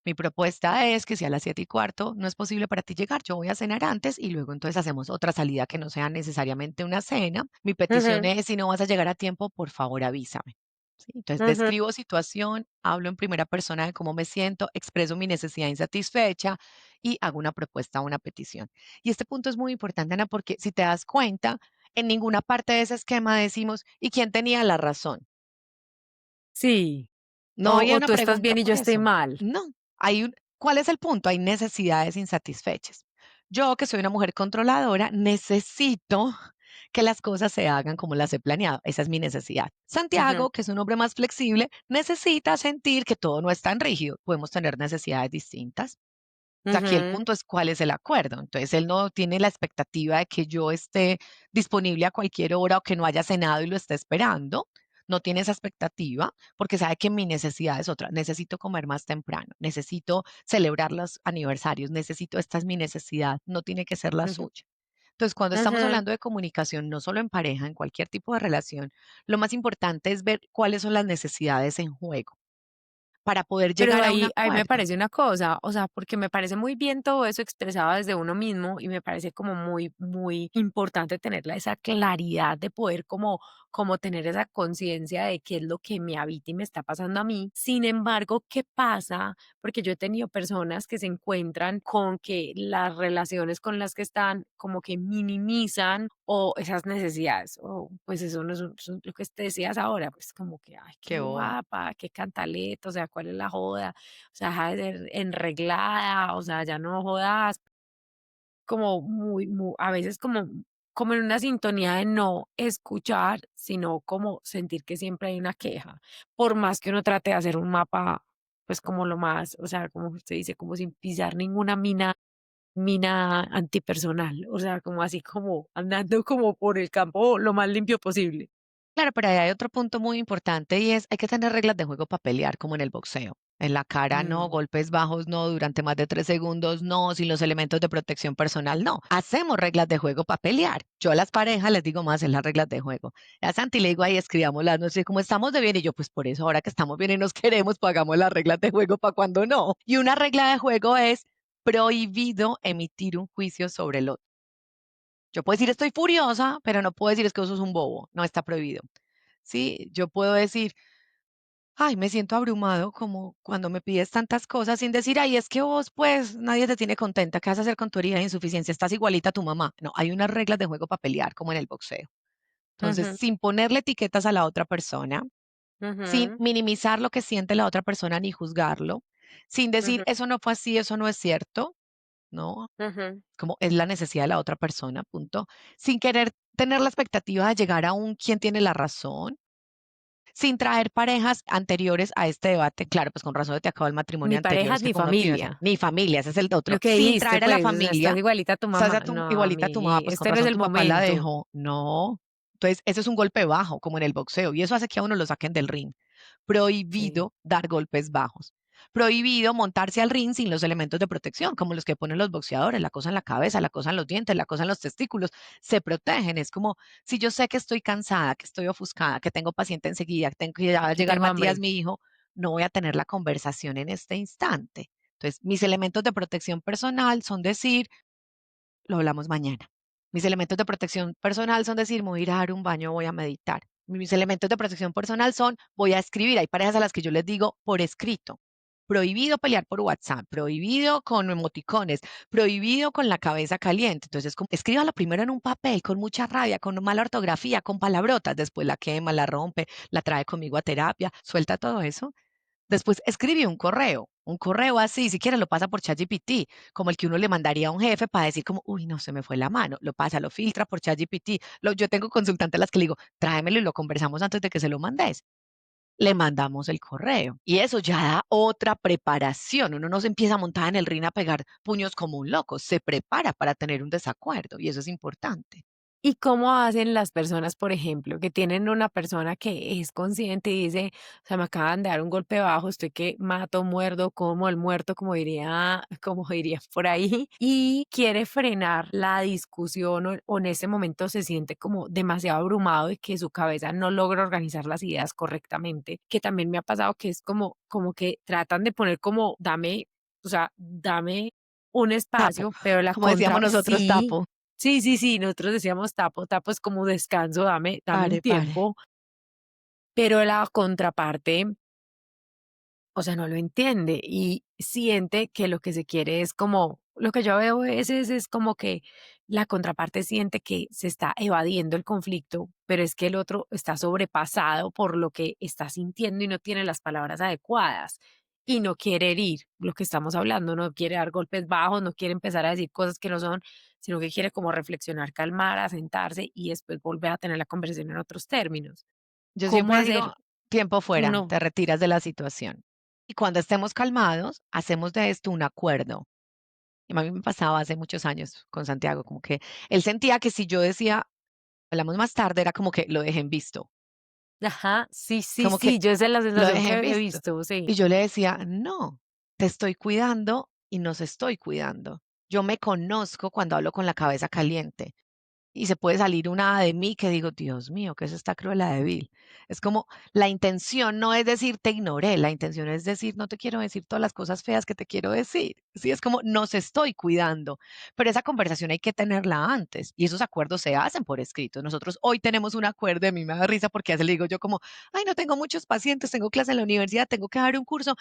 Mi propuesta es que si a las 7:15 no es posible para ti llegar, yo voy a cenar antes y luego entonces hacemos otra salida que no sea necesariamente una cena. Mi petición Ujú, es, si no vas a llegar a tiempo, por favor avísame. ¿Sí? Entonces ujú. describo situación, hablo en primera persona de cómo me siento, expreso mi necesidad insatisfecha y hago una propuesta o una petición. Y este punto es muy importante, Ana, porque si te das cuenta, en ninguna parte de ese esquema decimos, ¿y quién tenía la razón? Sí. No había O una tú estás pregunta bien y por yo estoy eso. mal. No, ¿cuál es el punto? Hay necesidades insatisfechas. Yo, que soy una mujer controladora, necesito que las cosas se hagan como las he planeado. Esa es mi necesidad. Ujú, Santiago, que es un hombre más flexible, necesita sentir que todo no es tan rígido. Podemos tener necesidades distintas. Aquí el ujú, punto es cuál es el acuerdo. Entonces, él no tiene la expectativa de que yo esté disponible a cualquier hora o que no haya cenado y lo esté esperando. No tiene esa expectativa porque sabe que mi necesidad es otra. Necesito comer más temprano, necesito celebrar los aniversarios, esta es mi necesidad, no tiene que ser la ujú, suya. Entonces, cuando estamos ujú. hablando de comunicación, no solo en pareja, en cualquier tipo de relación, lo más importante es ver cuáles son las necesidades en juego para poder Pero llegar a un ahí me acuerdo. parece una cosa, o sea, porque me parece muy bien todo eso expresado desde uno mismo y me parece como muy importante tenerla esa claridad de poder como tener esa conciencia de qué es lo que me habita y me está pasando a mí. Sin embargo, ¿qué pasa? Porque yo he tenido personas que se encuentran con que las relaciones con las que están como que minimizan o esas necesidades, o pues eso no es lo que te decías ahora, pues como que, ay, qué Qué boba. guapa, qué cantaleta, o sea, ¿cuál es la joda? O sea, deja de ser enreglada, o sea, ya no jodas, como a veces como en una sintonía de no escuchar, sino como sentir que siempre hay una queja, por más que uno trate de hacer un mapa, pues como lo más, o sea, como usted dice, como sin pisar ninguna mina antipersonal, o sea, como así como andando como por el campo lo más limpio posible. Claro, pero ahí hay otro punto muy importante y es, hay que tener reglas de juego para pelear, como en el boxeo. En la cara no, Mm, golpes bajos no, durante más de 3 segundos no, sin los elementos de protección personal no. Hacemos reglas de juego para pelear. Yo a las parejas les digo más en las reglas de juego. A Santi le digo ahí, escribámoslas, no sé cómo estamos de bien. Y yo, pues por eso, ahora que estamos bien y nos queremos, pagamos las reglas de juego para cuando no. Y una regla de juego es prohibido emitir un juicio sobre el otro. Yo puedo decir estoy furiosa, pero no puedo decir es que eso es un bobo. No está prohibido. Sí, yo puedo decir ay, me siento abrumado como cuando me pides tantas cosas sin decir, ay, es que vos, pues, nadie te tiene contenta. ¿Qué vas a hacer con tu herida de insuficiencia? Estás igualita a tu mamá. No, hay unas reglas de juego para pelear, como en el boxeo. Entonces, ujú, sin ponerle etiquetas a la otra persona, sin ujú, minimizar lo que siente la otra persona ni juzgarlo, sin decir, ujú, eso no fue así, eso no es cierto, ¿no? ujú. Como es la necesidad de la otra persona, punto. Sin querer tener la expectativa de llegar a un quién tiene la razón, sin traer parejas anteriores a este debate. Claro, pues con razón de te acabó el matrimonio Ni anterior, es parejas que ni como no tienes, familia. ni familia, ese es el otro. Lo que Sin dijiste, traer a la pues, o sea, estás familia, igualita a tu estás mamá. No, igualita a tu mamá, mi, pues con este no es razón el tu papá la momento. dejó. No. Entonces, ese es un golpe bajo, como en el boxeo, y eso hace que a uno lo saquen del ring. Sí, Prohibido dar golpes bajos. Prohibido montarse al ring sin los elementos de protección, como los que ponen los boxeadores, la cosa en la cabeza, la cosa en los dientes, la cosa en los testículos. Se protegen. Es como si yo sé que estoy cansada, que estoy ofuscada, que tengo paciente enseguida, que tengo que ya va a que llegar tengo Matías, hambre. mi hijo, no voy a tener la conversación en este instante. Entonces, mis elementos de protección personal son decir, lo hablamos mañana. Mis elementos de protección personal son decir, me voy a ir a dar un baño, voy a meditar. Mis elementos de protección personal son, voy a escribir. Hay parejas a las que yo les digo por escrito. Prohibido pelear por WhatsApp, prohibido con emoticones, prohibido con la cabeza caliente. Entonces, escríbalo primero en un papel, con mucha rabia, con mala ortografía, con palabrotas. Después la quema, la rompe, la trae conmigo a terapia, suelta todo eso. Después escribe un correo así, si quiere lo pasa por ChatGPT, como el que uno le mandaría a un jefe para decir como, uy, no, se me fue la mano, lo pasa, lo filtra por ChatGPT. Yo tengo consultantes a las que le digo, tráemelo y lo conversamos antes de que se lo mandes. Le mandamos el correo y eso ya da otra preparación. Uno no se empieza a montar en el ring a pegar puños como un loco, se prepara para tener un desacuerdo y eso es importante. ¿Y cómo hacen las personas, por ejemplo, que tienen una persona que es consciente y dice, o sea, me acaban de dar un golpe bajo, estoy que mato, muerdo, como el muerto, como diría, como diría por ahí, y quiere frenar la discusión o en ese momento se siente como demasiado abrumado y que su cabeza no logra organizar las ideas correctamente, que también me ha pasado que es como que tratan de poner como, dame, o sea, dame un Tapo, espacio, pero la como decíamos contra, nosotros, sí, tapo, sí, sí, sí, nosotros decíamos tapo, tapo es como descanso, dame un pare, pare. tiempo, pero la contraparte, o sea, no lo entiende y siente que lo que se quiere es como, lo que yo veo a veces es como que la contraparte siente que se está evadiendo el conflicto, pero es que el otro está sobrepasado por lo que está sintiendo y no tiene las palabras adecuadas y no quiere herir lo que estamos hablando, no quiere dar golpes bajos, no quiere empezar a decir cosas que no son, sino que quiere como reflexionar, calmar, asentarse y después volver a tener la conversación en otros términos. Yo ¿Cómo siempre hacer digo, tiempo fuera, uno? te retiras de la situación. Y cuando estemos calmados, hacemos de esto un acuerdo. Y a mí me pasaba hace muchos años con Santiago, como que él sentía que si yo decía, hablamos más tarde, era como que lo dejé en visto, Ajá, sí, sí, como que sí, yo esa es la lo sensación dejé que en he visto. visto, sí. Y yo le decía, no, te estoy cuidando y nos estoy cuidando. Yo me conozco cuando hablo con la cabeza caliente. Y se puede salir una de mí que digo, Dios mío, ¿qué es esta cruela de Vil? Es como la intención no es decir te ignoré, la intención es decir no te quiero decir todas las cosas feas que te quiero decir. Sí, es como nos estoy cuidando, pero esa conversación hay que tenerla antes y esos acuerdos se hacen por escrito. Nosotros hoy tenemos un acuerdo, y a mí me da risa porque a veces le digo yo como, ay, no tengo muchos pacientes, tengo clase en la universidad, tengo que dar un curso,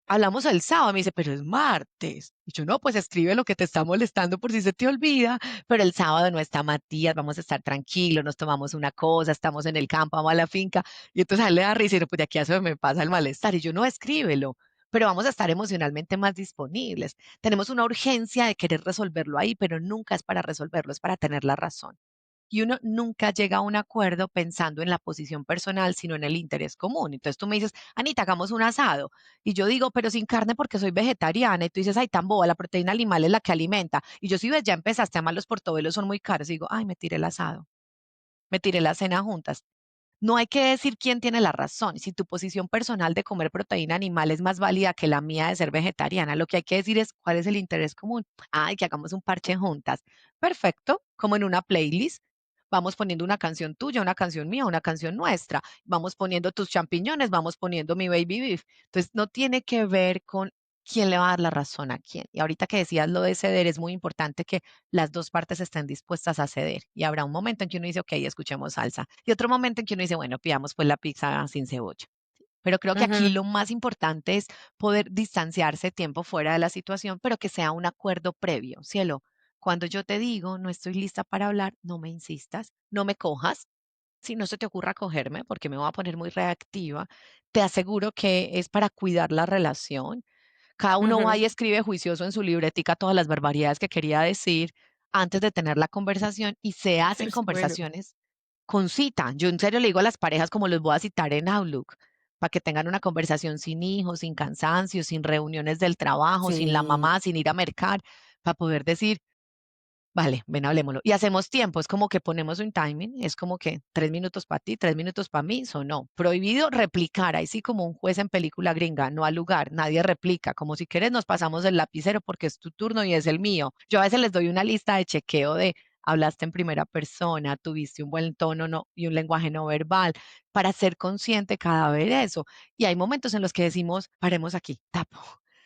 hablamos el sábado, me dice, pero es martes. Y yo, no, pues escribe lo que te está molestando por si se te olvida, pero el sábado no está Matías, vamos a estar tranquilos, nos tomamos una cosa, estamos en el campo, vamos a la finca. Y entonces a él le da risa y yo, pues de aquí a eso me pasa el malestar. Y yo, no, escríbelo, pero vamos a estar emocionalmente más disponibles. Tenemos una urgencia de querer resolverlo ahí, pero nunca es para resolverlo, es para tener la razón. Y uno nunca llega a un acuerdo pensando en la posición personal, sino en el interés común. Entonces tú me dices, Anita, hagamos un asado. Y yo digo, pero sin carne porque soy vegetariana. Y tú dices, ay, tan boba, la proteína animal es la que alimenta. Y yo, si ves, ya empezaste a amar los portobelos, son muy caros. Y digo, ay, me tiré el asado, me tiré la cena juntas. No hay que decir quién tiene la razón. Si tu posición personal de comer proteína animal es más válida que la mía de ser vegetariana, lo que hay que decir es cuál es el interés común. Ay, que hagamos un parche juntas. Perfecto, como en una playlist. Vamos poniendo una canción tuya, una canción mía, una canción nuestra. Vamos poniendo tus champiñones, vamos poniendo mi baby beef. Entonces, no tiene que ver con quién le va a dar la razón a quién. Y ahorita que decías lo de ceder, es muy importante que las dos partes estén dispuestas a ceder. Y habrá un momento en que uno dice, ok, escuchemos salsa. Y otro momento en que uno dice, bueno, pidamos pues la pizza sin cebolla. Pero creo que aquí Ujú, lo más importante es poder distanciarse tiempo fuera de la situación, pero que sea un acuerdo previo. Cielo, cuando yo te digo, no estoy lista para hablar, no me insistas, no me cojas. Si no se te ocurra cogerme, porque me voy a poner muy reactiva, te aseguro que es para cuidar la relación. Cada uno va ujú. y escribe juicioso en su libretica todas las barbaridades que quería decir antes de tener la conversación y se hacen Bueno, conversaciones con cita. Yo en serio le digo a las parejas como los voy a citar en Outlook, para que tengan una conversación sin hijos, sin cansancio, sin reuniones del trabajo, sin la sí. mamá, sin ir a mercar, para poder decir, vale, ven, hablemoslo. Y hacemos tiempo, es como que ponemos un timing, es como que 3 minutos para ti, 3 minutos para mí, o no. Prohibido replicar, ahí sí como un juez en película gringa, no al lugar, nadie replica, como si quieres nos pasamos el lapicero porque es tu turno y es el mío. Yo a veces les doy una lista de chequeo de hablaste en primera persona, tuviste un buen tono no, y un lenguaje no verbal, para ser consciente cada vez de eso. Y hay momentos en los que decimos, paremos aquí, tapo.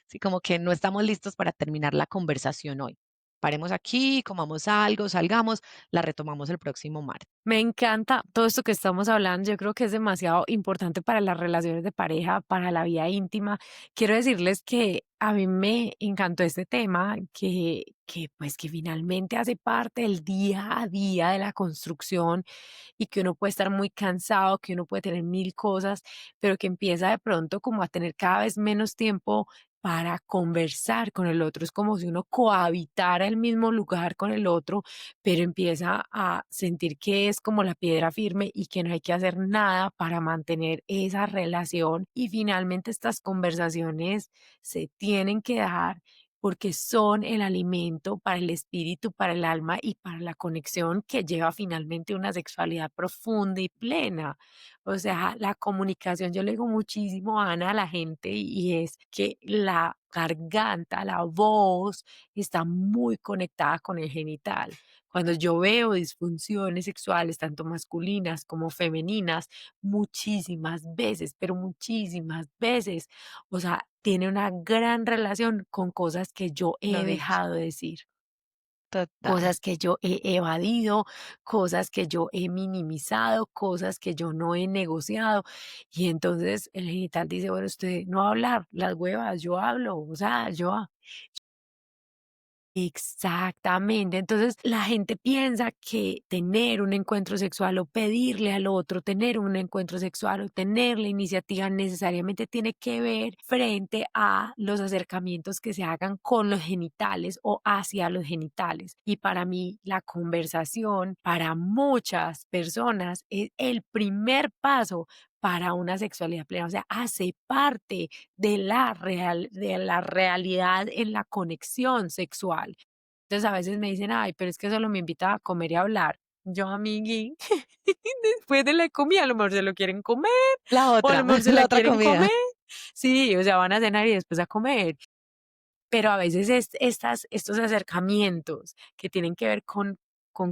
Así como que no estamos listos para terminar la conversación hoy. Paremos aquí, comamos algo, salgamos, la retomamos el próximo martes. Me encanta todo esto que estamos hablando. Yo creo que es demasiado importante para las relaciones de pareja, para la vida íntima. Quiero decirles que a mí me encantó este tema, que pues que finalmente hace parte del día a día de la construcción y que uno puede estar muy cansado, que uno puede tener mil cosas, pero que empieza de pronto como a tener cada vez menos tiempo para conversar con el otro. Es como si uno cohabitara el mismo lugar con el otro, pero empieza a sentir que es como la piedra firme y que no hay que hacer nada para mantener esa relación. Y finalmente estas conversaciones se tienen que dar porque son el alimento para el espíritu, para el alma y para la conexión que lleva finalmente una sexualidad profunda y plena. O sea, la comunicación, yo le digo muchísimo, Ana, a la gente y es que la garganta, la voz está muy conectada con el genital. Cuando yo veo disfunciones sexuales, tanto masculinas como femeninas, muchísimas veces, pero muchísimas veces, o sea, tiene una gran relación con cosas que yo Lo he dicho. dejado de decir, Total. cosas que yo he evadido, cosas que yo he minimizado, cosas que yo no he negociado. Y entonces el genital dice, bueno, usted no va a hablar, las huevas, yo hablo, o sea, yo exactamente. Entonces, la gente piensa que tener un encuentro sexual o pedirle al otro tener un encuentro sexual o tener la iniciativa necesariamente tiene que ver frente a los acercamientos que se hagan con los genitales o hacia los genitales. Y para mí, la conversación para muchas personas es el primer paso para una sexualidad plena, o sea, hace parte de la realidad en la conexión sexual. Entonces, a veces me dicen: "Ay, pero es que solo me invita a comer y a hablar". Yo: "Amigui, después de la comida, a lo mejor se lo quieren comer, La o a otra, lo mejor se la la otra quieren comida. comer". Sí, o sea, van a cenar y después a comer. Pero a veces estos acercamientos que tienen que ver con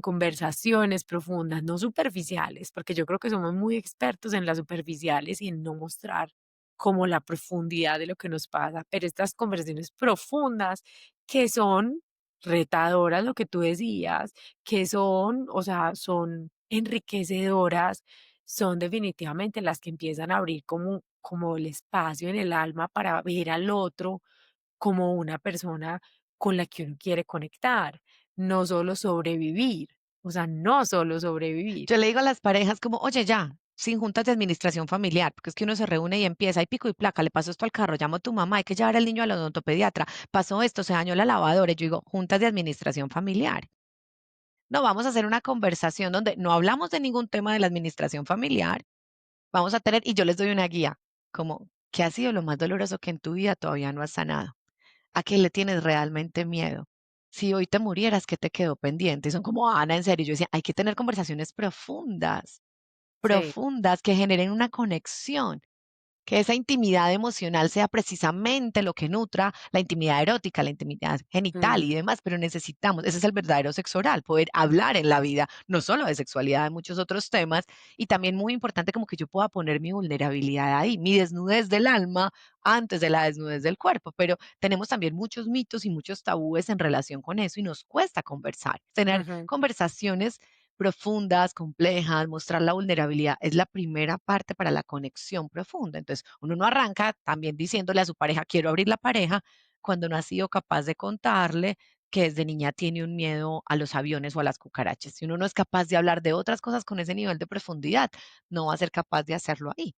conversaciones profundas, no superficiales, porque yo creo que somos muy expertos en las superficiales y en no mostrar como la profundidad de lo que nos pasa, pero estas conversaciones profundas que son retadoras, lo que tú decías, que son, o sea, son enriquecedoras, son definitivamente las que empiezan a abrir como el espacio en el alma para ver al otro como una persona con la que uno quiere conectar, no solo sobrevivir, o sea, no solo sobrevivir. Yo le digo a las parejas como, oye, ya, sin juntas de administración familiar, porque es que uno se reúne y empieza, y pico y placa, le pasó esto al carro, llamo a tu mamá, hay que llevar al niño al odontopediatra, pasó esto, se dañó la lavadora, y yo digo, juntas de administración familiar. No, vamos a hacer una conversación donde no hablamos de ningún tema de la administración familiar, vamos a tener, y yo les doy una guía, como, ¿qué ha sido lo más doloroso que en tu vida todavía no has sanado? ¿A qué le tienes realmente miedo? Si hoy te murieras, ¿qué te quedó pendiente? Y son como, Ana, en serio, yo decía, hay que tener conversaciones profundas. Sí. profundas que generen una conexión, que esa intimidad emocional sea precisamente lo que nutra la intimidad erótica, la intimidad genital y Ujú, demás, pero necesitamos, ese es el verdadero sexo oral, poder hablar en la vida, no solo de sexualidad, de muchos otros temas, y también muy importante como que yo pueda poner mi vulnerabilidad ahí, mi desnudez del alma antes de la desnudez del cuerpo, pero tenemos también muchos mitos y muchos tabúes en relación con eso y nos cuesta conversar, tener ujú, conversaciones profundas, complejas, mostrar la vulnerabilidad es la primera parte para la conexión profunda. Entonces, uno no arranca también diciéndole a su pareja, quiero abrir la pareja, cuando no ha sido capaz de contarle que desde niña tiene un miedo a los aviones o a las cucarachas. Si uno no es capaz de hablar de otras cosas con ese nivel de profundidad, no va a ser capaz de hacerlo ahí.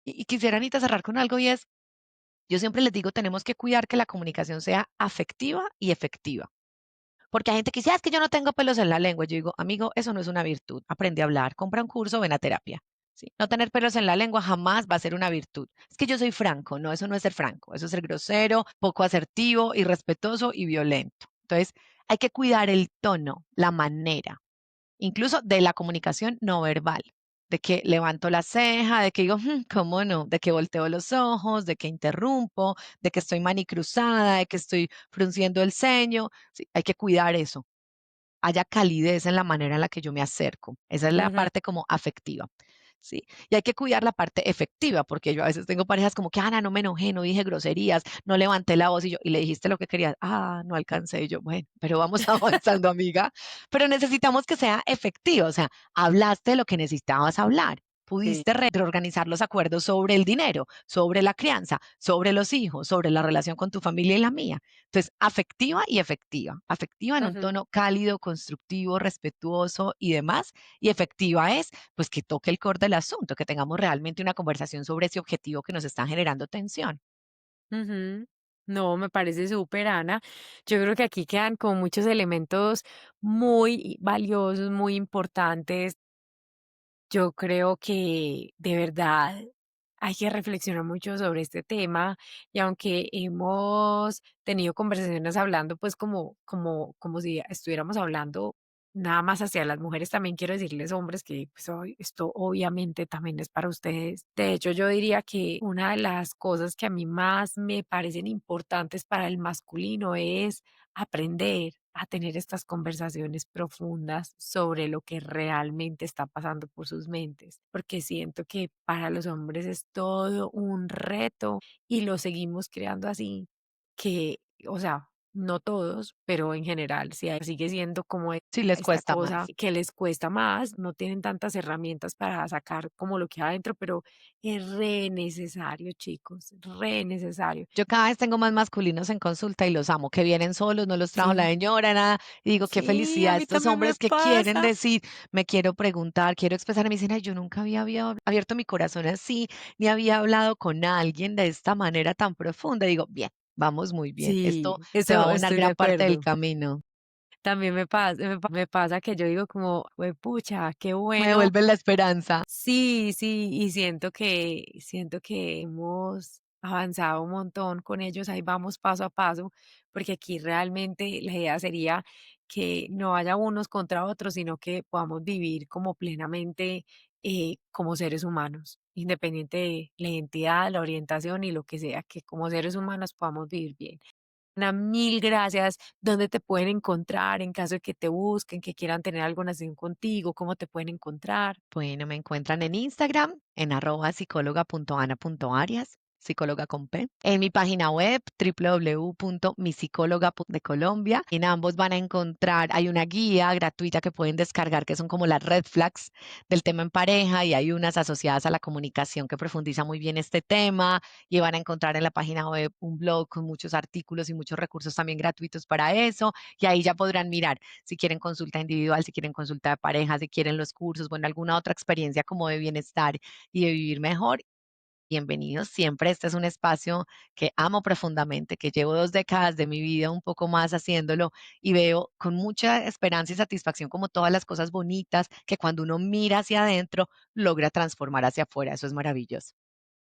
Y quisiera, Anita, cerrar con algo y es, yo siempre les digo, tenemos que cuidar que la comunicación sea afectiva y efectiva. Porque hay gente que dice: "Ah, es que yo no tengo pelos en la lengua". Yo digo: "Amigo, eso no es una virtud. Aprende a hablar, compra un curso, ven a terapia". ¿Sí? No tener pelos en la lengua jamás va a ser una virtud. Es que yo soy franco. No, eso no es ser franco. Eso es ser grosero, poco asertivo, irrespetuoso y violento. Entonces, hay que cuidar el tono, la manera incluso de la comunicación no verbal, de que levanto la ceja, de que digo, ¿cómo no? De que volteo los ojos, de que interrumpo, de que estoy manicruzada, de que estoy frunciendo el ceño. Sí, hay que cuidar eso. Haya calidez en la manera en la que yo me acerco. Esa es la ujú. parte como afectiva. ¿Sí? Y hay que cuidar la parte efectiva, porque yo a veces tengo parejas como que, Ana, no me enojé, no dije groserías, no levanté la voz y yo, y le dijiste lo que querías, no alcancé, y yo, bueno, pero vamos avanzando, amiga, pero necesitamos que sea efectivo, o sea, hablaste de lo que necesitabas hablar, Sí. pudiste reorganizar los acuerdos sobre el dinero, sobre la crianza, sobre los hijos, sobre la relación con tu familia y la mía. Entonces, afectiva y efectiva, afectiva en un Ujú, tono cálido, constructivo, respetuoso y demás, y efectiva es pues que toque el core del asunto, que tengamos realmente una conversación sobre ese objetivo que nos está generando tensión. ujú. No, me parece súper, Ana. Yo creo que aquí quedan como muchos elementos muy valiosos, muy importantes. Yo creo que de verdad hay que reflexionar mucho sobre este tema y aunque hemos tenido conversaciones hablando, pues como si estuviéramos hablando nada más hacia las mujeres, también quiero decirles, hombres, que pues, esto obviamente también es para ustedes. De hecho, yo diría que una de las cosas que a mí más me parecen importantes para el masculino es aprender a tener estas conversaciones profundas sobre lo que realmente está pasando por sus mentes, porque siento que para los hombres es todo un reto y lo seguimos creando así, que, o sea, no todos, pero en general sí sigue siendo como Sí les esta cuesta cosa más. que les cuesta más, no tienen tantas herramientas para sacar como lo que hay adentro, pero es re necesario, chicos, re necesario. Yo cada vez tengo más masculinos en consulta y los amo, que vienen solos, no los trajo la Sí, señora, nada. Y digo, qué sí, a felicidad mí estos también me hombres que quieren pasa. decir, me quiero preguntar, quiero expresar. Y me dicen, ay, yo nunca había abierto mi corazón así, ni había hablado con alguien de esta manera tan profunda. Y digo, bien, vamos muy bien. Esto Sí, se va a eso abonar estoy de gran parte del acuerdo. camino. También me pasa que yo digo como, pucha, qué Me bueno. devuelven la esperanza. Sí, sí, y siento que hemos avanzado un montón con ellos, ahí vamos paso a paso, porque aquí realmente la idea sería que no haya unos contra otros, sino que podamos vivir como plenamente como seres humanos, independiente de la identidad, la orientación y lo que sea, que como seres humanos podamos vivir bien. Ana, mil gracias. ¿Dónde te pueden encontrar en caso de que te busquen, que quieran tener alguna sesión contigo? ¿Cómo te pueden encontrar? Bueno, me encuentran en Instagram, en @psicóloga.ana.arias, psicóloga con P. En mi página web, www.misicóloga.de Colombia. En ambos van a encontrar, hay una guía gratuita que pueden descargar, que son como las red flags del tema en pareja, y hay unas asociadas a la comunicación que profundiza muy bien este tema. Y van a encontrar en la página web un blog con muchos artículos y muchos recursos también gratuitos para eso. Y ahí ya podrán mirar si quieren consulta individual, si quieren consulta de pareja, si quieren los cursos, bueno, alguna otra experiencia como de bienestar y de vivir mejor. Bienvenidos siempre. Este es un espacio que amo profundamente, que llevo 2 décadas de mi vida un poco más haciéndolo y veo con mucha esperanza y satisfacción como todas las cosas bonitas que cuando uno mira hacia adentro logra transformar hacia afuera. Eso es maravilloso.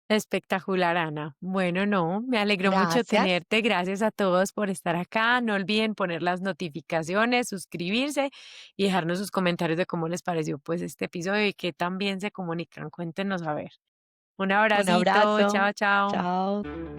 Espectacular, Ana. Bueno, no, me alegró mucho Gracias. tenerte. Gracias a todos por estar acá. No olviden poner las notificaciones, suscribirse y dejarnos sus comentarios de cómo les pareció pues este episodio y que también se comunican. Cuéntenos a ver. Un Un abracito. abrazo. Chao, chao. Chao.